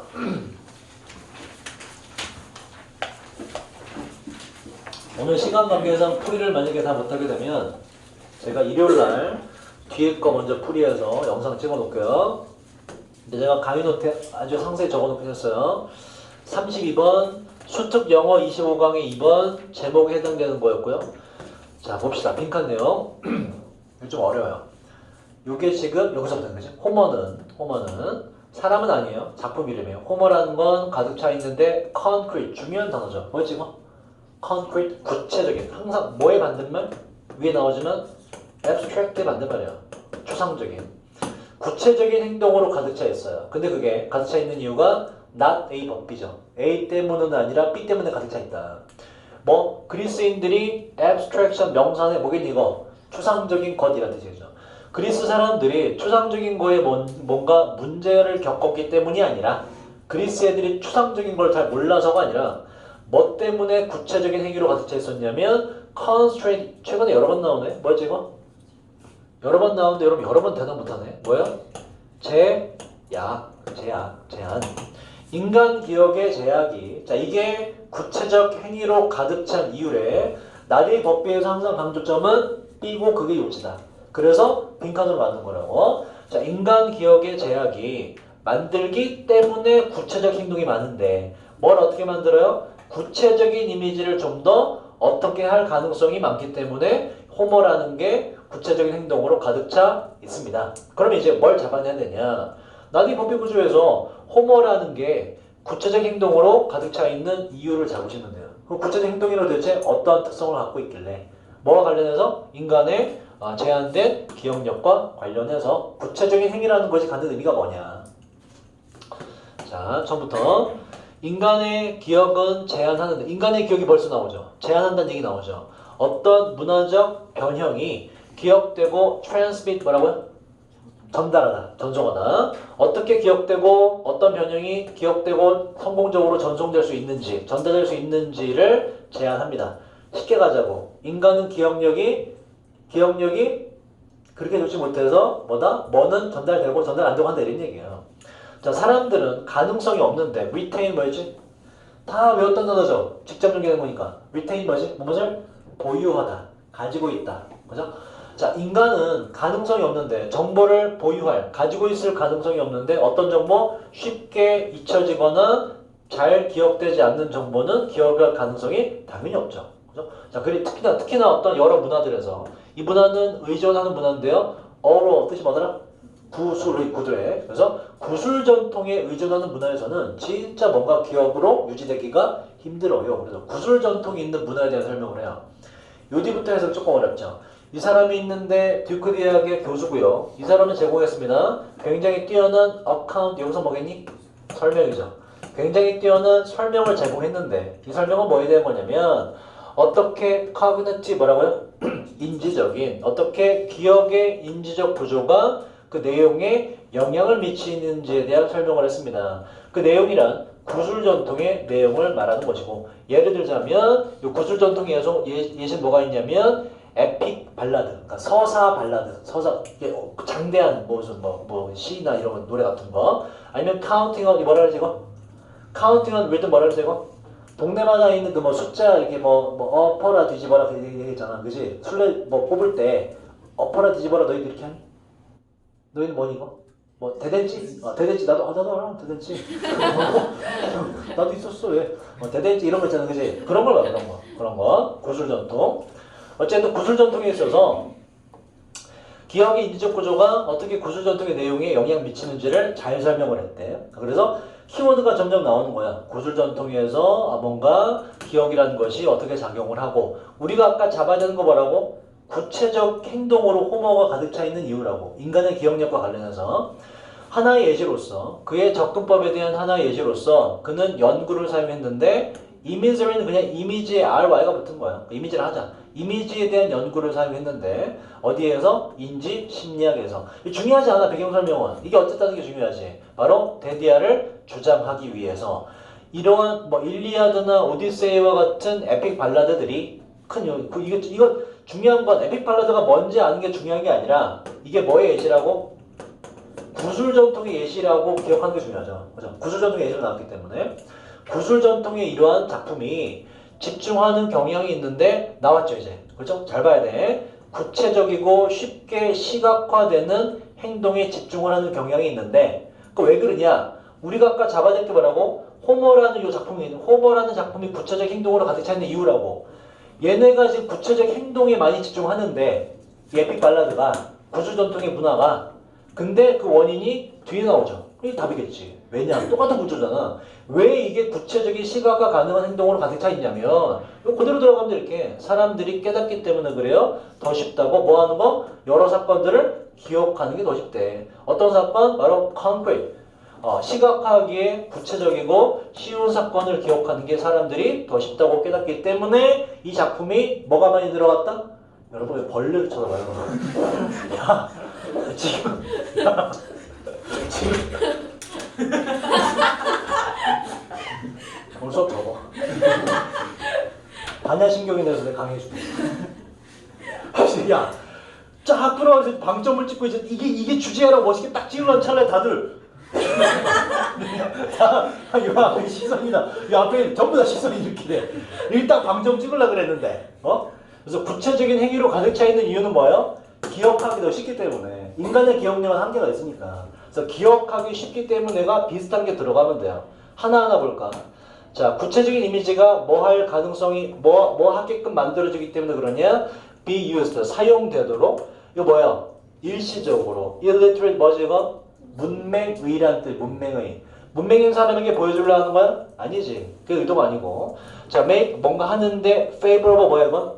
오늘 시간 관계상 풀이를 만약에 다 못하게 되면 제가 일요일날 뒤에 거 먼저 풀이해서 영상 찍어 놓을게요. 근데 제가 강의 노트에 아주 상세히 적어 놓긴 했어요. 32번 수특 영어 25강의 2번 제목에 해당되는 거였고요. 자, 봅시다. 빈칸 내용. 이거 좀 어려워요. 이게 지금 여기서부터 그지? 호머는 사람은 아니에요. 작품 이름이에요. 호머라는 건 가득 차 있는데 concrete 중요한 단어죠. 뭐였지 이거? concrete 구체적인 항상 뭐의 반대말? 위에 나오지만 abstract의 반대말이에요. 추상적인 구체적인 행동으로 가득 차 있어요. 근데 그게 가득 차 있는 이유가 not A but B죠. A 때문은 아니라 B 때문에 가득 차 있다. 뭐 그리스인들이 abstraction 명사에 뭐겠니 이거? 추상적인 것이라는 뜻이죠. 그리스 사람들이 추상적인 거에 뭔가 문제를 겪었기 때문이 아니라 그리스 애들이 추상적인 걸 잘 몰라서가 아니라 뭐 때문에 구체적인 행위로 가득 차 있었냐면 constraint 최근에 여러 번 나오네. 뭐였지 이거? 여러 번 나오는데 여러분 여러 번 대답 못하네. 뭐야? 제한. 인간 기억의 제약이 자 이게 구체적 행위로 가득 찬 이유래. 나리 법비에서 항상 강조점은 B고 그게 요지다. 그래서 빈칸으로 만든 거라고. 자 인간 기억의 제약이 만들기 때문에 구체적 행동이 많은데 뭘 어떻게 만들어요? 구체적인 이미지를 좀 더 어떻게 할 가능성이 많기 때문에 호머라는 게 구체적인 행동으로 가득 차 있습니다. 그러면 이제 뭘 잡아내야 되냐? 나디 법비 구조에서 호머라는 게 구체적 행동으로 가득 차 있는 이유를 잡으시면 돼요. 그 구체적 행동이란 도대체 어떠한 특성을 갖고 있길래 뭐와 관련해서 인간의 제한된 기억력과 관련해서 구체적인 행위라는 것이 갖는 의미가 뭐냐? 자, 처음부터 인간의 기억은 제한하는데 인간의 기억이 벌써 나오죠. 제한한다는 얘기 나오죠. 어떤 문화적 변형이 기억되고 transmit 뭐라고요? 전달하다, 전송하다. 어떻게 기억되고 어떤 변형이 기억되고 성공적으로 전송될 수 있는지, 전달될 수 있는지를 제한합니다. 쉽게 가자고. 인간은 기억력이 그렇게 좋지 못해서 뭐는 전달되고 전달 안 되고 한다 이런 얘기예요. 자, 사람들은 가능성이 없는데 retain 뭐였지? 다 외웠던 단어죠. 직접 연계된 거니까. retain 뭐지? 무엇을? 보유하다, 가지고 있다. 그죠? 자, 인간은 가능성이 없는데 정보를 보유할, 가지고 있을 가능성이 없는데 어떤 정보? 쉽게 잊혀지거나 잘 기억되지 않는 정보는 기억할 가능성이 당연히 없죠. 그죠? 자, 그리고 특히나 어떤 여러 문화들에서 이 문화는 의존하는 문화인데요. 어로 뜻이 뭐더라? 구술의 그래서 구술 전통에 의존하는 문화에서는 진짜 뭔가 기억으로 유지되기가 힘들어요. 그래서 구술 전통이 있는 문화에 대한 설명을 해요. 요 뒤부터 해서 조금 어렵죠. 이 사람이 있는데 듀크 대학의 교수고요. 이 사람은 제공했습니다. 굉장히 뛰어난 어카운트 여기서 뭐겠니? 설명이죠. 굉장히 뛰어난 설명을 제공했는데 이 설명은 뭐에 대한 거냐면 어떻게 cognitive 뭐라고요? 인지적인 어떻게 기억의 인지적 구조가 그 내용에 영향을 미치는지에 대한 설명을 했습니다. 그 내용이란 구술 전통의 내용을 말하는 것이고 예를 들자면 이 구술 전통의 예시는 뭐가 있냐면 에픽 발라드, 그러니까 서사 발라드, 장대한 무슨 뭐 시나 이런 노래 같은 거 아니면 카운팅언 뭐라 그러지 이거? 카운팅언 리듬 뭐라 그러지 이거? 동네마다 있는 그 뭐 숫자 이렇게 뭐 엎어라 뒤집어라 그 얘기잖아, 그지? 술래 뭐 뽑을 때 엎어라 뒤집어라 너희들 이렇게 하니? 너희는 뭐니 이거? 뭐 대댄지? 대댄지 나도 알아 대댄지. 나도 있었어 왜? 대댄지 이런 거 있잖아, 그지? 그런 걸 봐, 그런 거 구술 전통. 어쨌든 구술 전통에 있어서 기억의 인지적 구조가 어떻게 구술 전통의 내용에 영향 미치는지를 잘 설명을 했대. 그래서 키워드가 점점 나오는 거야. 구술 전통에서 뭔가 기억이라는 것이 어떻게 작용을 하고 우리가 아까 잡아야 되는 거 뭐라고? 구체적 행동으로 호머가 가득 차 있는 이유라고. 인간의 기억력과 관련해서 하나의 예시로서 그의 접근법에 대한 하나의 예시로서 그는 연구를 사용했는데 이미지는 그냥 이미지에 RY가 붙은 거야. 이미지를 하자. 이미지에 대한 연구를 사용했는데 어디에서? 인지 심리학에서. 중요하지 않아 배경 설명은. 이게 어쨌다는 게 중요하지. 바로 데디아를 주장하기 위해서 이러한 뭐 일리아드나 오디세이와 같은 에픽 발라드들이 이거 중요한 건 에픽 발라드가 뭔지 아는 게 중요한 게 아니라 이게 뭐의 예시라고? 구술 전통의 예시라고 기억하는 게 중요하죠. 그죠? 구술 전통의 예시로 나왔기 때문에 구술 전통의 이러한 작품이 집중하는 경향이 있는데 나왔죠 이제. 그렇죠? 잘 봐야 돼. 구체적이고 쉽게 시각화되는 행동에 집중을 하는 경향이 있는데 그 왜 그러냐? 우리가 아까 잡아야 될 게 뭐라고? 호머라는 작품이 구체적 행동으로 가득 차 있는 이유라고. 얘네가 지금 구체적 행동에 많이 집중하는데 이 에픽 발라드가 구술 전통의 문화가 근데 그 원인이 뒤에 나오죠. 이게 답이겠지. 왜냐? 똑같은 구조잖아. 왜 이게 구체적인 시각화 가능한 행동으로 가득 차 있냐면 이거 그대로 들어가면 이렇게 사람들이 깨닫기 때문에 그래요. 더 쉽다고 뭐 하는 거? 여러 사건들을 기억하는 게 더 쉽대. 어떤 사건? 바로 concrete. 시각화하기에 구체적이고 쉬운 사건을 기억하는 게 사람들이 더 쉽다고 깨닫기 때문에 이 작품이 뭐가 많이 들어갔다? 여러분 왜 벌레를 쳐다봐요? 야, 지금 오늘 수업 접어. 반야신경에 대해서 내가 강의해줄게. 야, 쫙 끌어가서 방점을 찍고 이제 이게 주제라고 멋있게 딱 찍으려는 찰나에 다들 요 앞에 시선이다. 요 앞에 전부 다 시선이 이렇게 돼. 일단 방점 찍으려고 그랬는데, 그래서 구체적인 행위로 가득 차 있는 이유는 뭐예요? 기억하기 더 쉽기 때문에. 인간의 기억력은 한계가 있으니까. 그래서 기억하기 쉽기 때문에 내가 비슷한 게 들어가면 돼요. 하나하나 볼까? 자, 구체적인 이미지가 뭐 할 가능성이, 뭐 하게끔 만들어지기 때문에 그러냐? be used, 사용되도록. 이거 뭐야? 일시적으로. illiterate 뭐지 이거? 문맹의란 뜻, 문맹의. 문맹인 사람에게 보여주려 하는 거야? 아니지. 그게 의도가 아니고. 자, make 뭔가 하는데 favorable 뭐야 이건?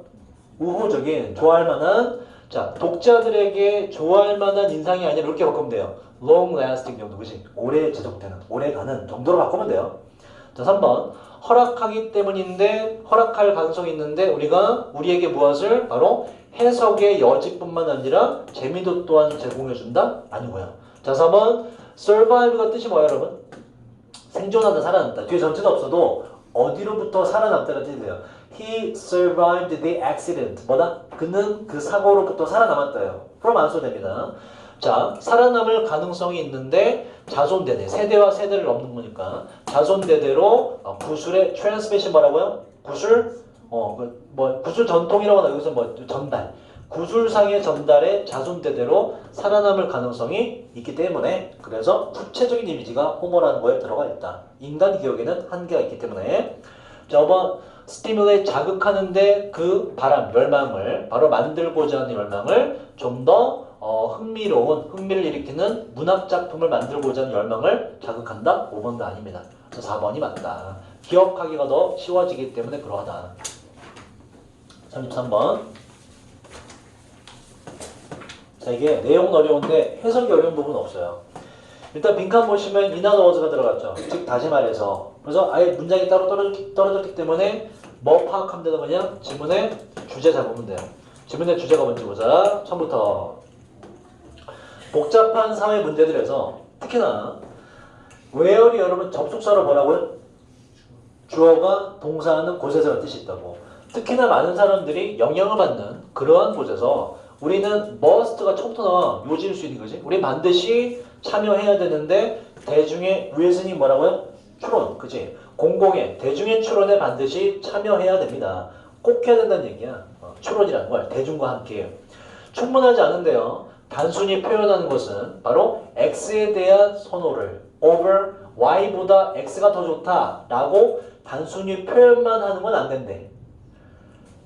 우호적인, 좋아할 만한. 자, 독자들에게 좋아할 만한 인상이 아니라 이렇게 바꾸면 돼요. long lasting 정도, 그지? 오래 지속되는, 오래 가는 정도로 바꾸면 돼요. 자, 3번. 허락하기 때문인데, 허락할 가능성이 있는데, 우리가 우리에게 무엇을? 바로 해석의 여지뿐만 아니라 재미도 또한 제공해준다? 아니고요. 자, 4번. survive가 뜻이 뭐야, 여러분? 생존하다, 살아남다. 뒤에 전체가 없어도 어디로부터 살아남다는 뜻이에요. He survived the accident. 뭐다? 그는 그 사고로부터 살아남았다요. from 안 써됩니다. 자, 살아남을 가능성이 있는데 자손대대, 세대와 세대를 넘는 거니까 자손대대로 구술의 transmission 뭐라고요? 구술? 구술 전통이라고 하나 여기서 전달. 구술상의 전달에 자손대대로 살아남을 가능성이 있기 때문에 그래서 구체적인 이미지가 호모라는 거에 들어가 있다. 인간 기억에는 한계가 있기 때문에. 자, 5번. stimulate 자극하는데 그 바람, 열망을 바로 만들고자 하는 열망을 좀 더 흥미를 일으키는 문학작품을 만들고자 하는 열망을 자극한다? 5번도 아닙니다. 그래서 4번이 맞다. 기억하기가 더 쉬워지기 때문에 그러하다. 33번. 자, 이게 내용은 어려운데 해석이 어려운 부분은 없어요. 일단 빈칸 보시면 in other words가 들어갔죠. 즉 다시 말해서. 그래서 아예 문장이 따로 떨어졌기 때문에 뭐 파악하면 되는 거냐? 지문의 주제 잡으면 돼요. 지문의 주제가 뭔지 보자. 처음부터. 복잡한 사회 문제들에서 특히나 where이 여러분 접속사로 뭐라고요? 주어가 동사하는 곳에서라는 뜻이 있다고. 특히나 많은 사람들이 영향을 받는 그러한 곳에서 우리는 must가 처음부터 나와 요지일 수 있는 거지. 우리 반드시 참여해야 되는데 대중의 reason이 뭐라고요? 추론, 그치? 공공의 대중의 추론에 반드시 참여해야 됩니다. 꼭 해야 된다는 얘기야. 추론이라는 걸 대중과 함께 해요. 충분하지 않은데요. 단순히 표현하는 것은 바로 X에 대한 선호를 over Y보다 X가 더 좋다라고 단순히 표현만 하는 건 안 된대.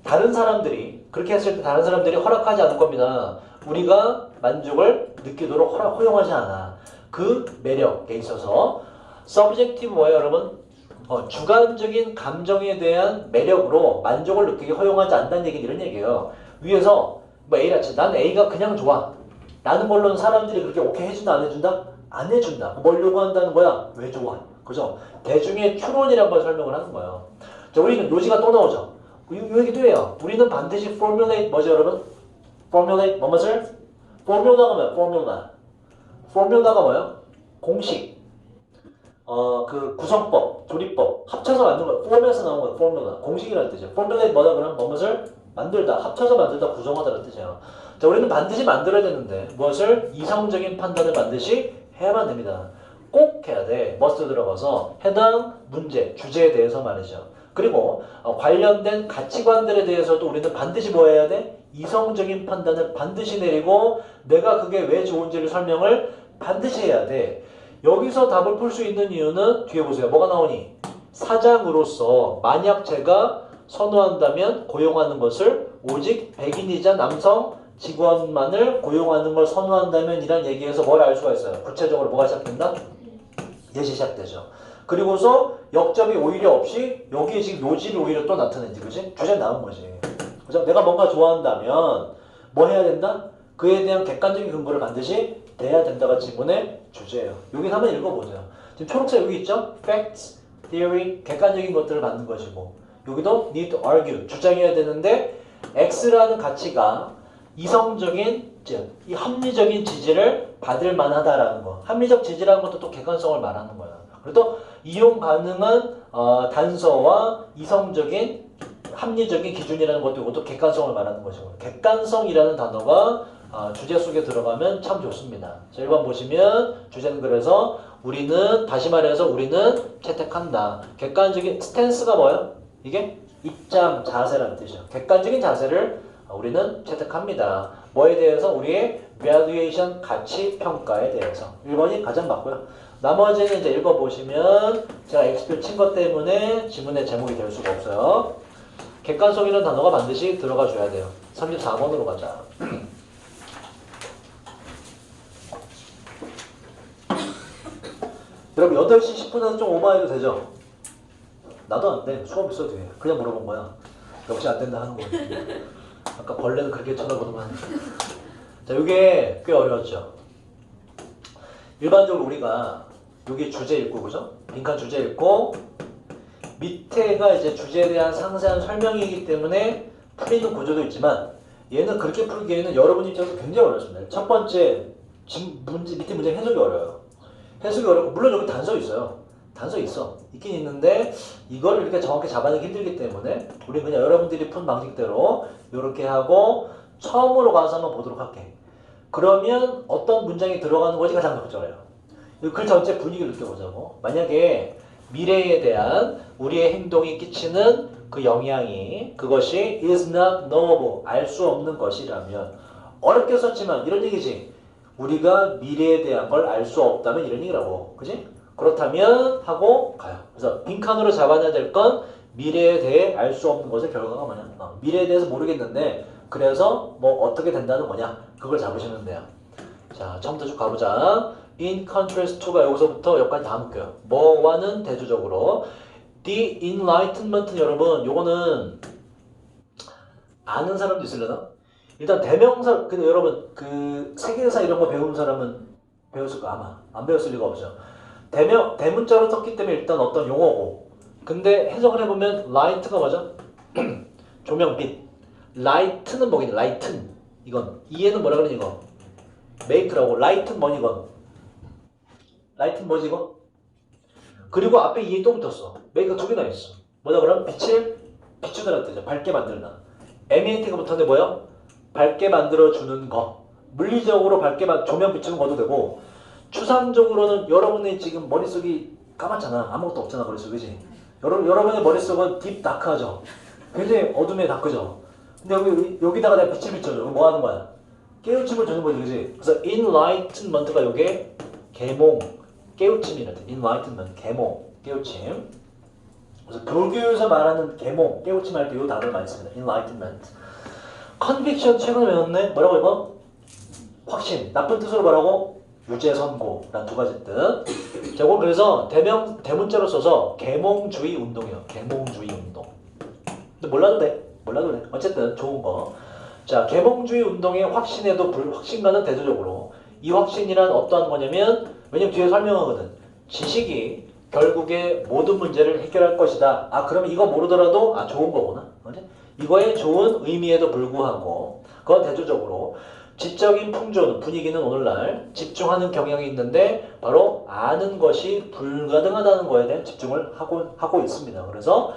다른 사람들이 그렇게 했을 때 다른 사람들이 허락하지 않을 겁니다. 우리가 만족을 느끼도록 허용하지 않아. 그 매력에 있어서 subjective 뭐예요, 여러분? 주관적인 감정에 대한 매력으로 만족을 느끼게 허용하지 않는다는 얘기는 이런 얘기예요. 위에서 뭐 A라 치, 난 A가 그냥 좋아. 라는 걸로는 사람들이 그렇게 오케이 해준다, 안 해준다? 안 해준다. 뭘 요구한다는 거야? 왜 좋아? 그죠? 대중의 추론이라는 걸 설명을 하는 거예요. 자, 우리는 요지가 또 나오죠. 이 얘기도 해요. 우리는 반드시 formulate 뭐죠, 여러분? formulate 뭐뭐을? formula가 뭐야? formula가 뭐예요? 공식. 그 구성법, 조리법, 합쳐서 만든 거, 폼에서 나온 거야, 포뮬라. 공식이라는 뜻이야. 포뮬레이 뭐다 그러면 무엇을 만들다, 합쳐서 만들다, 구성하다라는 뜻이야. 자, 우리는 반드시 만들어야 되는데 무엇을? 이성적인 판단을 반드시 해야만 됩니다. 꼭 해야 돼. 머스트 들어가서 해당 문제, 주제에 대해서 말이죠. 그리고 관련된 가치관들에 대해서도 우리는 반드시 뭐 해야 돼? 이성적인 판단을 반드시 내리고 내가 그게 왜 좋은지를 설명을 반드시 해야 돼. 여기서 답을 풀 수 있는 이유는 뒤에 보세요. 뭐가 나오니? 사장으로서 만약 제가 선호한다면 고용하는 것을 오직 백인이자 남성 직원만을 고용하는 걸 선호한다면 이란 얘기에서 뭘 알 수가 있어요. 구체적으로 뭐가 시작된다? 예시 시작되죠. 그리고서 역접이 오히려 없이 여기에 지금 요지를 오히려 또 나타내지, 그지? 주제 나온 거지. 그죠? 내가 뭔가 좋아한다면 뭐 해야 된다? 그에 대한 객관적인 근거를 반드시 내야 된다가 지문의 주제예요. 여기 한번 읽어보세요. 지금 초록색 여기 있죠? Facts, Theory, 객관적인 것들을 받는 것이고 여기도 Need to Argue, 주장해야 되는데 X라는 가치가 이성적인, 즉 이 합리적인 지지를 받을 만하다라는 거. 합리적 지지라는 것도 또 객관성을 말하는 거야. 그래도 이용 가능한 단서와 이성적인 합리적인 기준이라는 것도 이것도 객관성을 말하는 것이고 객관성이라는 단어가 주제 속에 들어가면 참 좋습니다. 자, 1번 보시면 주제는 그래서 우리는 다시 말해서 우리는 채택한다. 객관적인 스탠스가 뭐예요? 이게 입장, 자세라는 뜻이죠. 객관적인 자세를 우리는 채택합니다. 뭐에 대해서? 우리의 valuation, 가치 평가에 대해서. 1번이 가장 맞고요. 나머지는 이제 읽어보시면 제가 X표 친 것 때문에 지문의 제목이 될 수가 없어요. 객관성이라는 단어가 반드시 들어가 줘야 돼요. 34번으로 가자. 여러분 8시 10분에는 좀 오버해도 되죠? 나도 안 돼. 수업 있어도 돼. 그냥 물어본 거야. 역시 안 된다 하는 거야. 아까 벌레는 그렇게 쳐다보더만. 자, 이게 꽤 어려웠죠. 일반적으로 우리가 여기 주제 읽고, 그죠? 빈칸 주제 읽고 밑에가 이제 주제에 대한 상세한 설명이기 때문에 풀리는 구조도 있지만 얘는 그렇게 풀기에는 여러분 입장에서 굉장히 어렵습니다. 첫 번째 밑에 문제 해석이 어려워요. 해석이 어렵고 물론 여기 단서 있어요. 단서 있어. 있긴 있는데 이거를 이렇게 정확히 잡아내기 힘들기 때문에 우리 그냥 여러분들이 푼 방식대로 이렇게 하고 처음으로 가서 한번 보도록 할게. 그러면 어떤 문장이 들어가는 것이 가장 적절해요. 이 글 전체 분위기를 느껴보자고. 만약에 미래에 대한 우리의 행동이 끼치는 그 영향이 그것이 is not knowable, 알 수 없는 것이라면 어렵게 썼지만 이런 얘기지. 우리가 미래에 대한 걸 알 수 없다면 이런 얘기라고. 그지? 그렇다면 하고 가요. 그래서 빈칸으로 잡아내야 될 건 미래에 대해 알 수 없는 것의 결과가 뭐냐. 미래에 대해서 모르겠는데 그래서 뭐 어떻게 된다는 거냐. 그걸 잡으시면 돼요. 자, 처음부터 쭉 가보자. In contrast to가 여기서부터 여기까지 다 묶여요. 뭐와는 대조적으로. The Enlightenment 여러분 요거는 아는 사람도 있으려나? 일단 대명사, 근데 여러분 그 세계사 이런 거 배운 사람은 배웠을 거 아마 안 배웠을 리가 없죠. 대문자로 썼기 때문에 일단 어떤 용어고. 근데 해석을 해보면 light가 뭐죠? 조명빛. light는 뭐겠냐? lighten. 이건 이해는 뭐라 그러니 이거? make라고. light는 뭐니 이건? light는 뭐지 이거? 그리고 앞에 이해 또 붙었어. make가 두 개나 있어. 뭐다 그럼? 빛을 비추다라는 뜻이죠. 밝게 만들다. MENT가 붙었는데 뭐야? 밝게 만들어주는 거. 물리적으로 밝게 조명 비추는 것도 되고 추상적으로는 여러분의 지금 머릿속이 까맣잖아. 아무것도 없잖아 머릿속에. 그지? 여러분의 머릿속은 딥 다크하죠. 굉장히 어둠에 다크죠. 근데 여기다가 내가 빛을 비춰줘. 그럼 뭐 하는 거야? 깨우침을 주는 거지. 그지? 그래서 enlightenment가 요게 계몽, 깨우침이라는 뜻. enlightenment, 계몽, 깨우침. 그래서 불교에서 말하는 계몽, 깨우침 할 때 요 단어를 많이 씁니다. enlightenment. conviction 최근에 배웠네. 뭐라고 이거? 확신. 나쁜 뜻으로 뭐라고? 유죄 선고란 두 가지 뜻. 자, 이건 그래서 대문자로 써서 계몽주의 운동이요. 계몽주의 운동. 근데 몰라도 돼. 어쨌든 좋은 거. 자, 계몽주의 운동의 확신에도 확신과는 대조적으로 이 확신이란 어떠한 거냐면 왜냐면 뒤에 설명하거든. 지식이 결국에 모든 문제를 해결할 것이다. 아, 그러면 이거 모르더라도 좋은 거구나. 그치? 이거의 좋은 의미에도 불구하고 그건 대조적으로 지적인 풍조는 분위기는 오늘날 집중하는 경향이 있는데 바로 아는 것이 불가능하다는 거에 대한 집중을 하고 있습니다. 그래서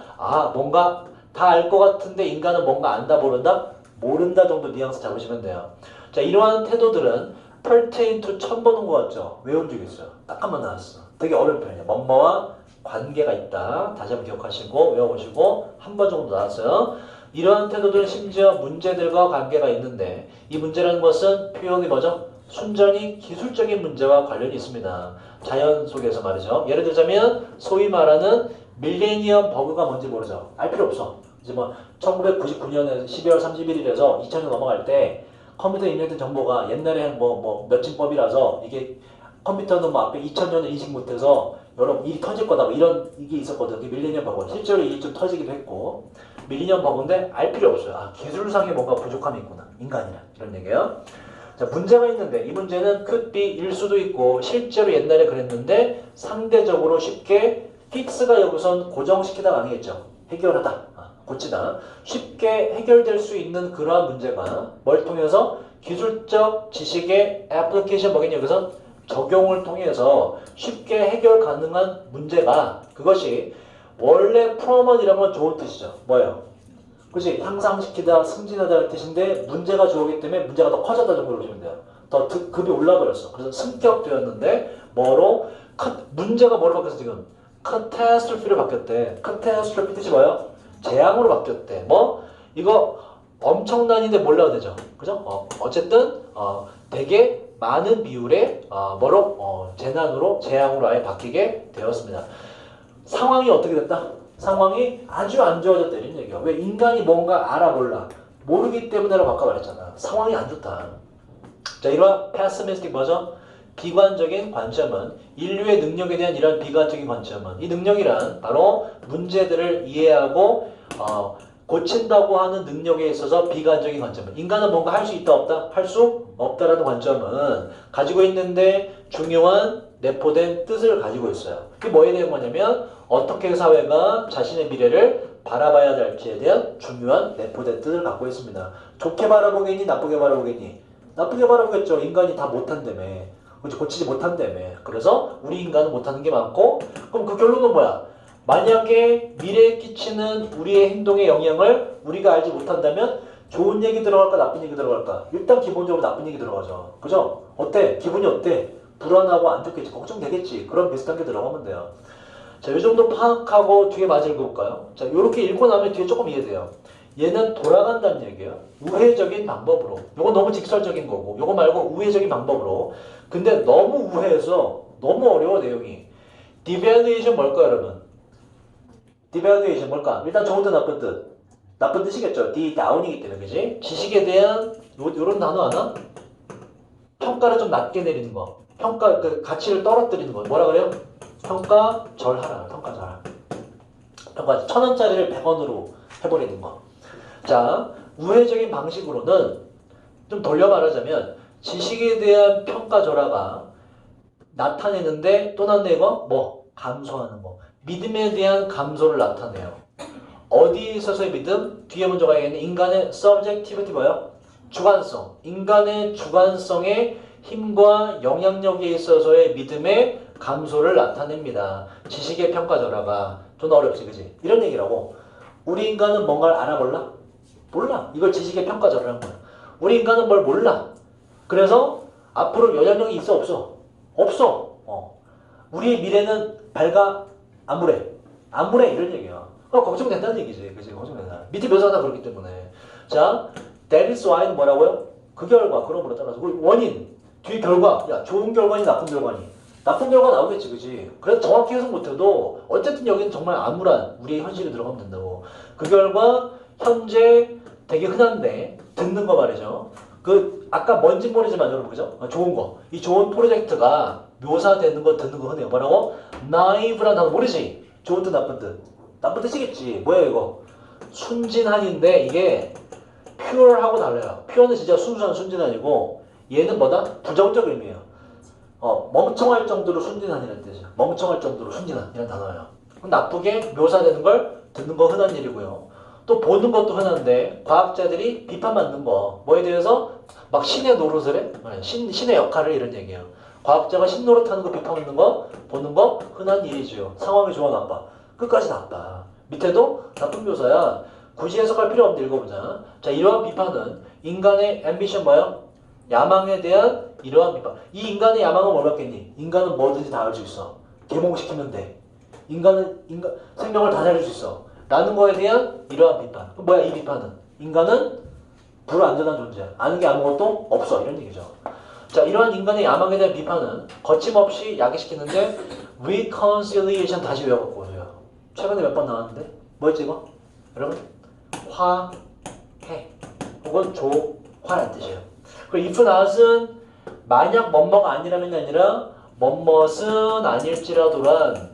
뭔가 다 알 것 같은데 인간은 뭔가 안다 모른다? 모른다 정도 뉘앙스 잡으시면 돼요. 자, 이러한 태도들은 pertain to 처음 보는 것 같죠? 외운 적 있어요. 딱 한 번 나왔어. 되게 어려운 표현이에요. 뭐뭐와 관계가 있다. 다시 한번 기억하시고 외워보시고 한 번 정도 나왔어요. 이러한 태도들은 심지어 문제들과 관계가 있는데 이 문제라는 것은 표현이 뭐죠? 순전히 기술적인 문제와 관련이 있습니다. 자연 속에서 말이죠. 예를 들자면 소위 말하는 밀레니엄 버그가 뭔지 모르죠. 알 필요 없어. 이제 뭐 1999년에 12월 31일에서 2000년 넘어갈 때 컴퓨터에 입력된 정보가 옛날에 뭐 몇진법이라서 이게 컴퓨터는 뭐 앞에 2000년을 인식 못해서 여러 일이 터질 거다 뭐 이런 이게 있었거든. 그게 밀레니엄 버그. 실제로 일이 좀 터지기도 했고 밀레니엄 버그인데 알 필요 없어요. 기술상에 뭔가 부족함이 있구나. 인간이라 이런 얘기예요. 자, 문제가 있는데 이 문제는 could be일 수도 있고 실제로 옛날에 그랬는데 상대적으로 쉽게 픽스가 여기선 고정시키다가 아니겠죠. 해결하다. 고치다. 쉽게 해결될 수 있는 그러한 문제가 뭘 통해서 기술적 지식의 애플리케이션 뭐겠냐 여기서 적용을 통해서 쉽게 해결 가능한 문제가 그것이 원래 프로먼이라는 건 좋은 뜻이죠. 뭐예요? 그치? 향상시키다, 승진하다는 뜻인데 문제가 주어오기 때문에 문제가 더 커졌다 정도로 보시면 돼요. 더 급이 올라버렸어. 그래서 승격되었는데 뭐로? 문제가 뭐로 바뀌었어 지금? catastrophe로 바뀌었대. catastrophe 뜻이 뭐예요? 재앙으로 바뀌었대. 뭐? 이거 엄청난인데 몰라도 되죠. 그죠? 어쨌든 되게 많은 비율의 재난으로 재앙으로 아예 바뀌게 되었습니다. 상황이 어떻게 됐다? 상황이 아주 안 좋아졌다 이런 얘기야. 왜? 인간이 뭔가 알아 몰라. 모르기 때문에라고 아까 말했잖아. 상황이 안 좋다. 자, 이러한 pessimistic 뭐죠? 비관적인 관점은 인류의 능력에 대한 이런 비관적인 관점은 이 능력이란 바로 문제들을 이해하고 고친다고 하는 능력에 있어서 비관적인 관점은 인간은 뭔가 할 수 있다 없다? 할 수 없다라는 관점은 가지고 있는데 중요한 내포된 뜻을 가지고 있어요. 그게 뭐에 대한 거냐면 어떻게 사회가 자신의 미래를 바라봐야 될지에 대한 중요한 내포된 뜻을 갖고 있습니다. 좋게 바라보겠니? 나쁘게 바라보겠니? 나쁘게 바라보겠죠. 인간이 다 못한다며. 고치지 못한다며. 그래서 우리 인간은 못하는 게 많고 그럼 그 결론은 뭐야? 만약에 미래에 끼치는 우리의 행동의 영향을 우리가 알지 못한다면 좋은 얘기 들어갈까 나쁜 얘기 들어갈까? 일단 기본적으로 나쁜 얘기 들어가죠. 그죠? 어때? 기분이 어때? 불안하고 안 좋겠지. 걱정되겠지. 그런 비슷한 게 들어가면 돼요. 자, 이 정도 파악하고 뒤에 마저 읽어볼까요? 자, 이렇게 읽고 나면 뒤에 조금 이해돼요. 얘는 돌아간다는 얘기예요. 우회적인 방법으로. 요거 너무 직설적인 거고 요거 말고 우회적인 방법으로. 근데 너무 우회해서 너무 어려워 내용이. devaluation 뭘까요 여러분? devaluation 뭘까? 일단 좋은 뜻 나쁜 뜻. 나쁜 뜻이겠죠. D-down이기 때문에 그지? 지식에 대한 요런 단어 하나? 평가를 좀 낮게 내리는 거. 평가 그 가치를 떨어뜨리는 거. 뭐라 그래요? 평가절하라. 평가절. 평가 1,000원짜리를 100원으로 해버리는 거. 자, 우회적인 방식으로는 좀 돌려 말하자면 지식에 대한 평가절하가 나타내는데 또 나타내고 뭐? 감소하는 거. 믿음에 대한 감소를 나타내요. 어디에 있어서의 믿음? 뒤에 먼저 가야겠네. 인간의 subjectivity 뭐예요? 주관성. 인간의 주관성의 힘과 영향력에 있어서의 믿음의 감소를 나타냅니다. 지식의 평가절하가 좀 어렵지 그지? 이런 얘기라고. 우리 인간은 뭔가를 알아 몰라? 몰라. 이걸 지식의 평가절하라는 거야. 우리 인간은 뭘 몰라. 그래서 앞으로 영향력이 있어 없어? 없어. 우리의 미래는 밝아 암울해. 암울해 이런 얘기야. 걱정된다는 얘기지. 그치? 걱정된다. 밑에 묘사가 그렇기 때문에. 자, that is why는 뭐라고요? 그 결과, 그러므로 따라서. 원인, 뒤 결과. 야, 좋은 결과니 나쁜 결과니. 나쁜 결과 나오겠지, 그치? 그래서 정확히 해석 못해도 어쨌든 여기는 정말 암울한 우리의 현실이 들어가면 된다고. 그 결과, 현재 되게 흔한데, 듣는 거 말이죠. 아까 뭔지 모르지만 여러분, 그죠? 좋은 거. 이 좋은 프로젝트가 묘사되는 거, 듣는 거 흔해요. 뭐라고? naive란 단어 모르지? 좋은 뜻, 나쁜 뜻. 나쁜 뜻이겠지. 뭐야 이거? 순진한인데 이게 pure하고 달라요. pure는 진짜 순수한 순진한이고 얘는 뭐다? 부정적 의미예요. 멍청할 정도로 순진한이라는 뜻이야. 멍청할 정도로 순진한 이런 단어예요. 나쁘게 묘사되는 걸 듣는 거 흔한 일이고요. 또 보는 것도 흔한데 과학자들이 비판 받는 거 뭐에 대해서 막 신의 노릇을 해? 신의 역할을 이런 얘기예요. 과학자가 신 노릇하는 거 비판하는 거 보는 거 흔한 일이죠. 상황이 좋아 나빠? 끝까지 나빠. 밑에도 나쁜 묘사야. 굳이 해석할 필요 없는데 읽어보자. 자, 이러한 비판은 인간의 앰비션 뭐야? 야망에 대한 이러한 비판. 이 인간의 야망은 뭘 갖겠니? 인간은 뭐든지 다 할 수 있어. 개몽시키면 돼. 인간 생명을 다 살릴 수 있어. 라는 거에 대한 이러한 비판. 뭐야 이 비판은? 인간은 불완전한 존재야. 아는 게 아무것도 없어. 이런 얘기죠. 자, 이러한 인간의 야망에 대한 비판은 거침없이 야기시키는데 reconciliation 다시 외워갖고 오세요. 최근에 몇 번 나왔는데 뭐였지 이거? 여러분? 화해 혹은 조화란 뜻이에요. 그리고 if not은 만약 뭐뭐가 아니라면이 아니라 뭐뭇은 아닐지라도란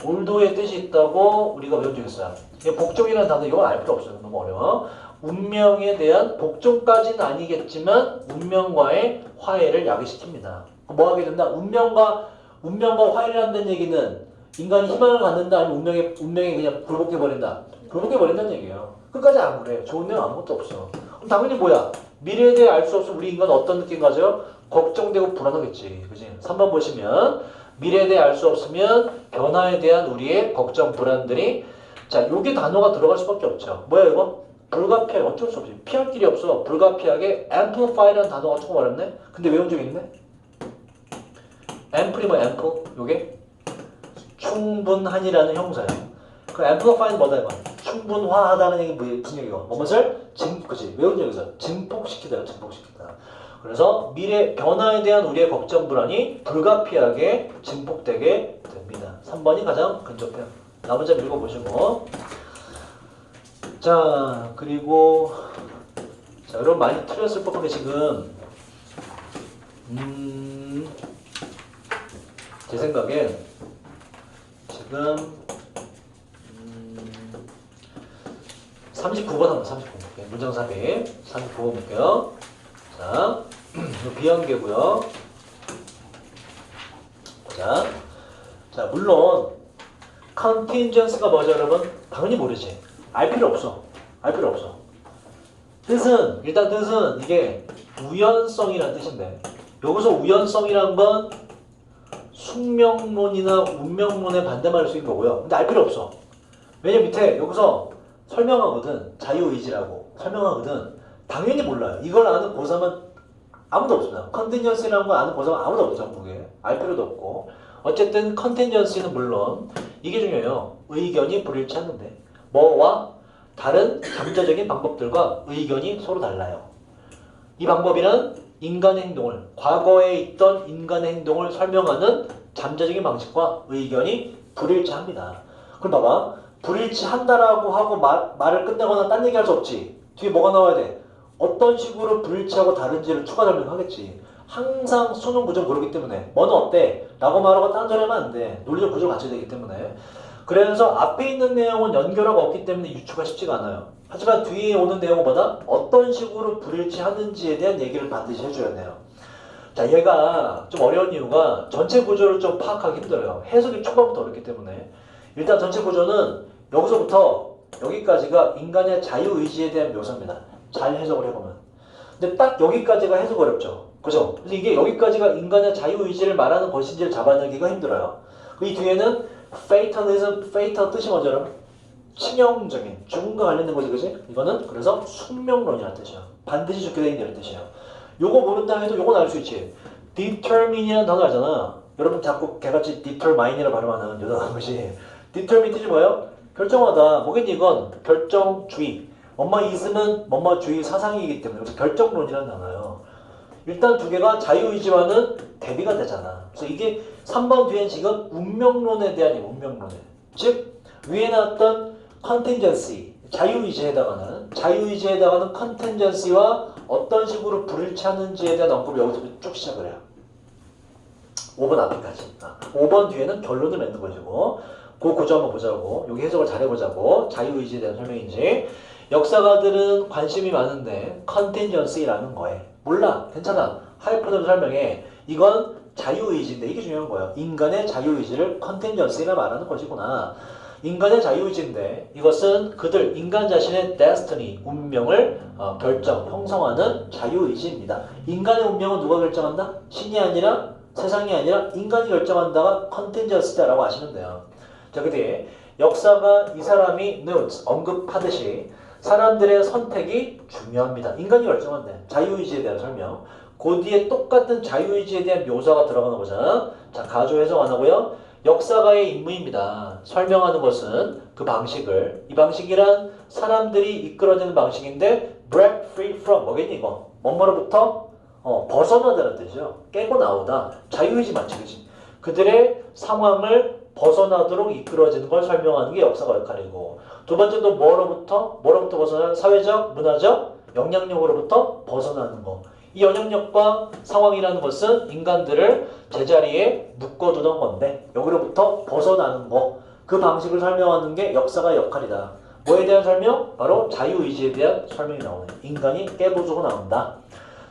올도의 뜻이 있다고 우리가 외운 적 있어요. 복종이라는 단어 이건 알 필요 없어요. 너무 어려워. 운명에 대한 복종까지는 아니겠지만 운명과의 화해를 야기시킵니다. 뭐 하게 된다? 운명과 화해를 한다는 얘기는 인간이 희망을 갖는다 아니면 운명에 그냥 굴복해버린다. 굴복해버린다는 얘기예요. 끝까지 안 그래. 좋은 내용 아무것도 없어. 그럼 당연히 뭐야? 미래에 대해 알 수 없으면 우리 인간은 어떤 느낌 가져요? 걱정되고 불안하겠지. 그지? 3번 보시면 미래에 대해 알 수 없으면 변화에 대한 우리의 걱정, 불안들이 자, 요게 단어가 들어갈 수밖에 없죠. 뭐야 이거? 불가피하게 어쩔 수 없지. 피할 길이 없어. 불가피하게 amplify라는 단어가 조금 어렵네? 근데 외운 적 있네? amply 뭐 ample? 요게? 충분한이라는 형사예요. 그 amplify는 뭐다 이거? 충분화하다는 얘기 무슨 얘기고? 뭐뭇을? 그치? 외운 적 있어. 증폭시키다. 그래서 미래 변화에 대한 우리의 걱정 불안이 불가피하게 증폭되게 됩니다. 3번이 가장 근접해요. 나머지 한번 읽어보시고. 자, 그리고 자, 여러분 많이 틀렸을 법한 게 지금 제 생각엔 지금 39번 한번 39번 볼게요. 문장 삽입 39번 볼게요. 자, 비연계고요. 자, 물론 contingency가 뭐죠, 여러분? 당연히 모르지. 알 필요 없어. 뜻은 이게 우연성이라는 뜻인데 여기서 우연성이란 건 숙명론이나 운명론의 반대말을 쓰인 거고요. 근데 알 필요 없어. 왜냐면 밑에 여기서 설명하거든. 자유의지라고 설명하거든. 당연히 몰라요. 이걸 아는 고3은 아무도 없습니다. 컨텐전시라는 걸 아는 고3은 아무도 없죠. 전국에. 알 필요도 없고. 어쨌든 컨텐전시는 물론 이게 중요해요. 의견이 불일치하는데 뭐와 다른 잠재적인 방법들과 의견이 서로 달라요. 이 방법이란 인간의 행동을 과거에 있던 인간의 행동을 설명하는 잠재적인 방식과 의견이 불일치합니다. 그럼 봐봐. 불일치한다라고 하고 말을 끝내거나 딴 얘기할 수 없지. 뒤에 뭐가 나와야 돼? 어떤 식으로 불일치하고 다른지를 추가 설명하겠지. 항상 수능 구조는 그렇기 때문에 뭐는 어때? 라고 말하고 딴 소리 하면 안 돼. 논리적 구조가 갖춰야 되기 때문에. 그래서 앞에 있는 내용은 연결하고 없기 때문에 유추가 쉽지가 않아요. 하지만 뒤에 오는 내용보다 어떤 식으로 불일치하는지에 대한 얘기를 반드시 해줘야 돼요. 자, 얘가 좀 어려운 이유가 전체 구조를 좀 파악하기 힘들어요. 해석이 초반부터 어렵기 때문에. 일단 전체 구조는 여기서부터 여기까지가 인간의 자유의지에 대한 묘사입니다. 잘 해석을 해보면. 근데 딱 여기까지가 해석 어렵죠. 그죠? 그래서 이게 여기까지가 인간의 자유의지를 말하는 것인지를 잡아내기가 힘들어요. 이 뒤에는 fatalism, fatal 뜻이 뭐죠, 여러분? 치명적인, 죽음과 관련된 거지, 그지? 이거는 그래서 숙명론이라는 뜻이야. 반드시 죽게 돼 있는 뜻이야. 요거 모른다 해도 요건 알 수 있지. determine이라는 단어 알잖아. 여러분 자꾸 개같이 determine이라고 발음하는 여자 것이 determine 뜻이 뭐예요? 결정하다. 뭐겠니 이건? 결정주의. 뭐뭐 있으면 뭐뭐주의 사상이기 때문에 그래서 결정론이라는 단어예요. 일단 두 개가 자유의지와는 대비가 되잖아. 그래서 이게 3번 뒤엔 지금 운명론에 대한 운명론에. 즉 위에 나왔던 contingency, 자유의지에 해당하는 contingency와 어떤 식으로 불일치하는지에 대한 언급을 여기서 쭉 시작을 해요. 5번 앞에까지. 5번 뒤에는 결론을 맺는 것이고 그 구조 한번 보자고. 여기 해석을 잘 해보자고. 자유의지에 대한 설명인지. 역사가들은 관심이 많은데 contingency라는 거에 몰라. 괜찮아. 하이퍼드로 설명해. 이건 자유의지인데 이게 중요한 거예요. 인간의 자유의지를 contingency라 말하는 것이구나. 인간의 자유의지인데 이것은 그들 인간 자신의 destiny 운명을 결정 형성하는 자유의지입니다. 인간의 운명은 누가 결정한다? 신이 아니라 세상이 아니라 인간이 결정한다가 contingency다라고 아시면 돼요. 자, 그 뒤에 역사가 이 사람이 notes 언급하듯이 사람들의 선택이 중요합니다. 인간이 결정한대. 자유의지에 대한 설명. 그 뒤에 똑같은 자유의지에 대한 묘사가 들어가는 거잖아. 자, 가조 해석 안 하고요. 역사가의 임무입니다. 설명하는 것은 그 방식을, 이 방식이란 사람들이 이끌어지는 방식인데 break free from 뭐겠니 이거? 뭐뭐로부터 벗어나다는 뜻이죠. 깨고 나오다. 자유의지 맞지 그지? 그들의 상황을 벗어나도록 이끌어지는 걸 설명하는 게 역사가 역할이고, 두 번째도 뭐로부터 벗어나는 사회적, 문화적 영향력으로부터 벗어나는 거. 이 영향력과 상황이라는 것은 인간들을 제자리에 묶어두던 건데 여기로부터 벗어나는 거, 그 방식을 설명하는 게 역사가 역할이다. 뭐에 대한 설명? 바로 자유의지에 대한 설명이 나오네. 인간이 깨부수고 나온다.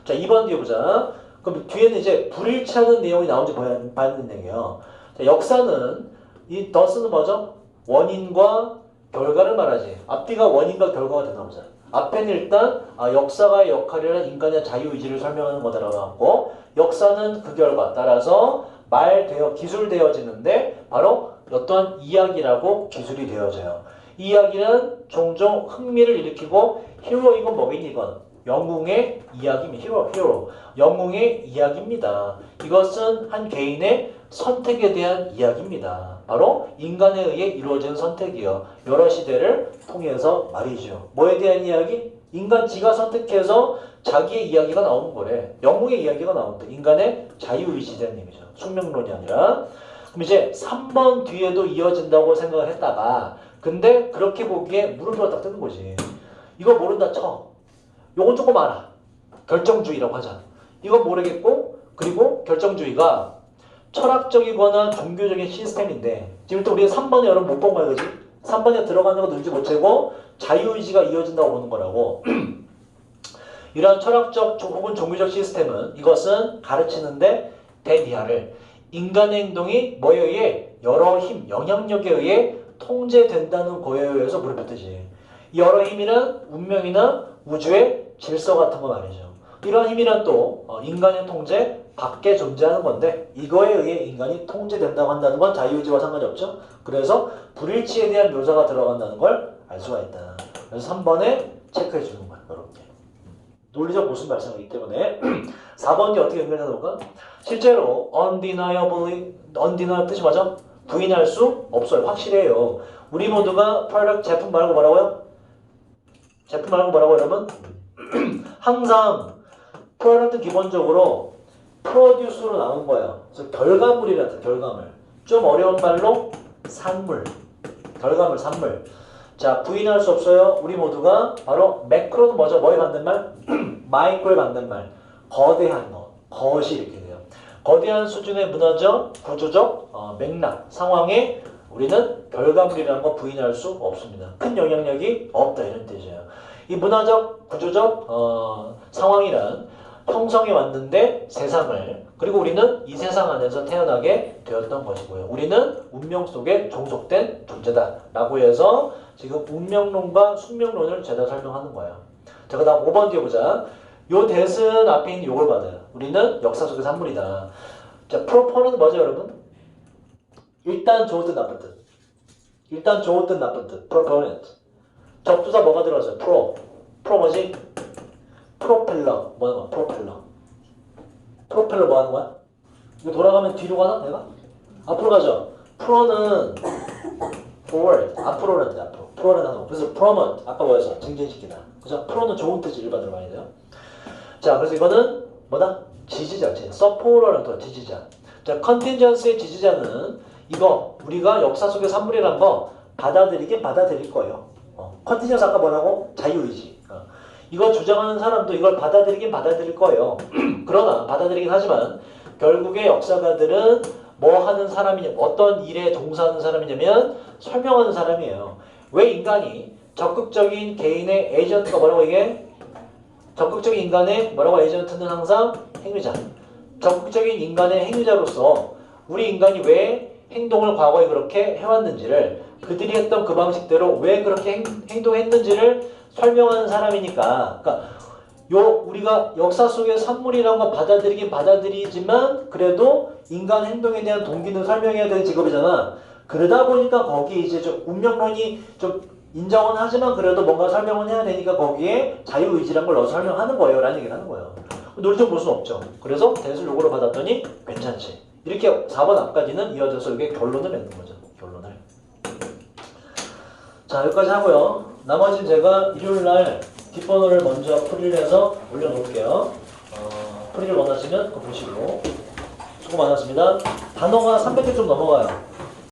자, 2번 뒤에 보자. 그럼 뒤에는 이제 불일치하는 내용이 나온지 봐야 되는 얘기예요. 자, 역사는 이 더스는 뭐죠? 원인과 결과를 말하지. 앞뒤가 원인과 결과가 되나 보자. 앞에는 일단 역사가의 역할이란 인간의 자유의지를 설명하는 거다라고 하고, 역사는 그 결과 따라서 기술되어지는데 바로 어떠한 이야기라고 기술이 되어져요. 이 이야기는 종종 흥미를 일으키고 히로이건 뭐겠니 이건? 영웅의 이야기입니다. 히로. 영웅의 이야기입니다. 이것은 한 개인의 선택에 대한 이야기입니다. 바로 인간에 의해 이루어진 선택이요. 여러 시대를 통해서 말이죠. 뭐에 대한 이야기? 인간 지가 선택해서 자기의 이야기가 나오는 거래. 영웅의 이야기가 나온다. 인간의 자유의지에 대한 얘기죠. 숙명론이 아니라. 그럼 이제 3번 뒤에도 이어진다고 생각을 했다가, 근데 그렇게 보기에 물음표가 딱 뜨는 거지. 이거 모른다 쳐. 요건 조금 알아. 결정주의라고 하자. 이건 모르겠고, 그리고 결정주의가 철학적이거나 종교적인 시스템인데, 지금 또 우리가 3번에 여러분 못 본 거야, 그지? 3번에 들어가는 거 눈치 못 채고 자유의지가 이어진다고 보는 거라고. 이러한 철학적 혹은 종교적 시스템은 이것은 가르치는데 대비하를 인간의 행동이 뭐에 의해? 여러 힘, 영향력에 의해 통제된다는 거에 의해서 물어봤듯이. 여러 힘이란 운명이나 우주의 질서 같은 거 말이죠. 이런 힘이란 또 인간의 통제 밖에 존재하는 건데 이거에 의해 인간이 통제된다고 한다는 건 자유의지와 상관이 없죠. 그래서 불일치에 대한 묘사가 들어간다는 걸 알 수가 있다. 그래서 3번에 체크해 주는 거야. 이렇게. 논리적 모순 발생하기 때문에 4번이 어떻게 연결되나 볼까? 실제로 undeniable 뜻이 맞아? 부인할 수 없어요. 확실해요. 우리 모두가 product 제품 말고 뭐라고요? 제품 말고 뭐라고 여러분? 항상 프로덕트 기본적으로 프로듀스로 나온 거예요. 그래서 결과물이라는 결과물. 좀 어려운 말로 산물. 결과물, 산물. 자, 부인할 수 없어요. 우리 모두가 바로 매크로는 뭐죠? 뭐에 반대말? 마이크로에 반대말. 거대한 거. 것이 이렇게 돼요. 거대한 수준의 문화적, 구조적 맥락, 상황에 우리는 결과물이라는 거 부인할 수 없습니다. 큰 영향력이 없다 이런 뜻이에요. 이 문화적, 구조적 상황이란 형성해 왔는데 세상을, 그리고 우리는 이 세상 안에서 태어나게 되었던 것이고요. 우리는 운명 속에 종속된 존재다 라고 해서 지금 운명론과 숙명론을 제가 설명하는 거예요. 자, 그 다음 5번 뒤에 보자. 요 대은 앞에 있는 요걸 받아요. 우리는 역사 속의 산물이다. 자, 프로포는 뭐죠 여러분? 일단 좋은 뜻 나쁜 뜻. 일단 좋은 뜻 나쁜 뜻. proponent. 접두사 뭐가 들어가죠? 프로 뭐지? 프로펠러. 뭐 하는 거야? 프로펠러 뭐 하는 거야? 이거 돌아가면 뒤로 가나? 내가? 앞으로 가죠? 프로는 forward. 앞으로는 돼, 앞으로. 프로는 하는 거. 그래서 promote. 아까 뭐였어? 증진시키다. 그죠? 프로는 좋은 뜻이 일반으로 많이 돼요. 자, 그래서 이거는 뭐다? 지지자. supporter는 또 지지자. 자, contingency의 지지자는 이거 우리가 역사 속의 산물이란 거 받아들이긴 받아들일 거예요. 컨티전스 아까 뭐라고? 자유의지. 이거 주장하는 사람도 이걸 받아들이긴 받아들일 거예요. 그러나 받아들이긴 하지만 결국에 역사가들은 뭐 하는 사람이냐, 어떤 일에 종사하는 사람이냐면 설명하는 사람이에요. 왜 인간이 적극적인 개인의 에이전트가 뭐라고 이게? 적극적인 인간의 뭐라고 에이전트는 항상 행위자. 적극적인 인간의 행위자로서 우리 인간이 왜 행동을 과거에 그렇게 해왔는지를 그들이 했던 그 방식대로 왜 그렇게 행동했는지를 설명하는 사람이니까. 그러니까 우리가 역사 속의 산물이라는 거 받아들이긴 받아들이지만 그래도 인간 행동에 대한 동기는 설명해야 되는 직업이잖아. 그러다 보니까 거기 이제 좀 운명론이 좀 인정은 하지만 그래도 뭔가 설명은 해야 되니까 거기에 자유의지란 걸 넣어서 설명하는 거예요 라는 얘기를 하는 거예요. 논리적 볼 수는 없죠. 그래서 대수를 요거로 받았더니 괜찮지. 이렇게 4번 앞까지는 이어져서 이게 결론을 맺는 거죠. 결론을. 자, 여기까지 하고요. 나머지는 제가 일요일날 뒷번호를 먼저 풀이를 해서 올려놓을게요. 풀이를 원하시면 그거 보시고. 수고 많았습니다. 단어가 300개 좀 넘어가요.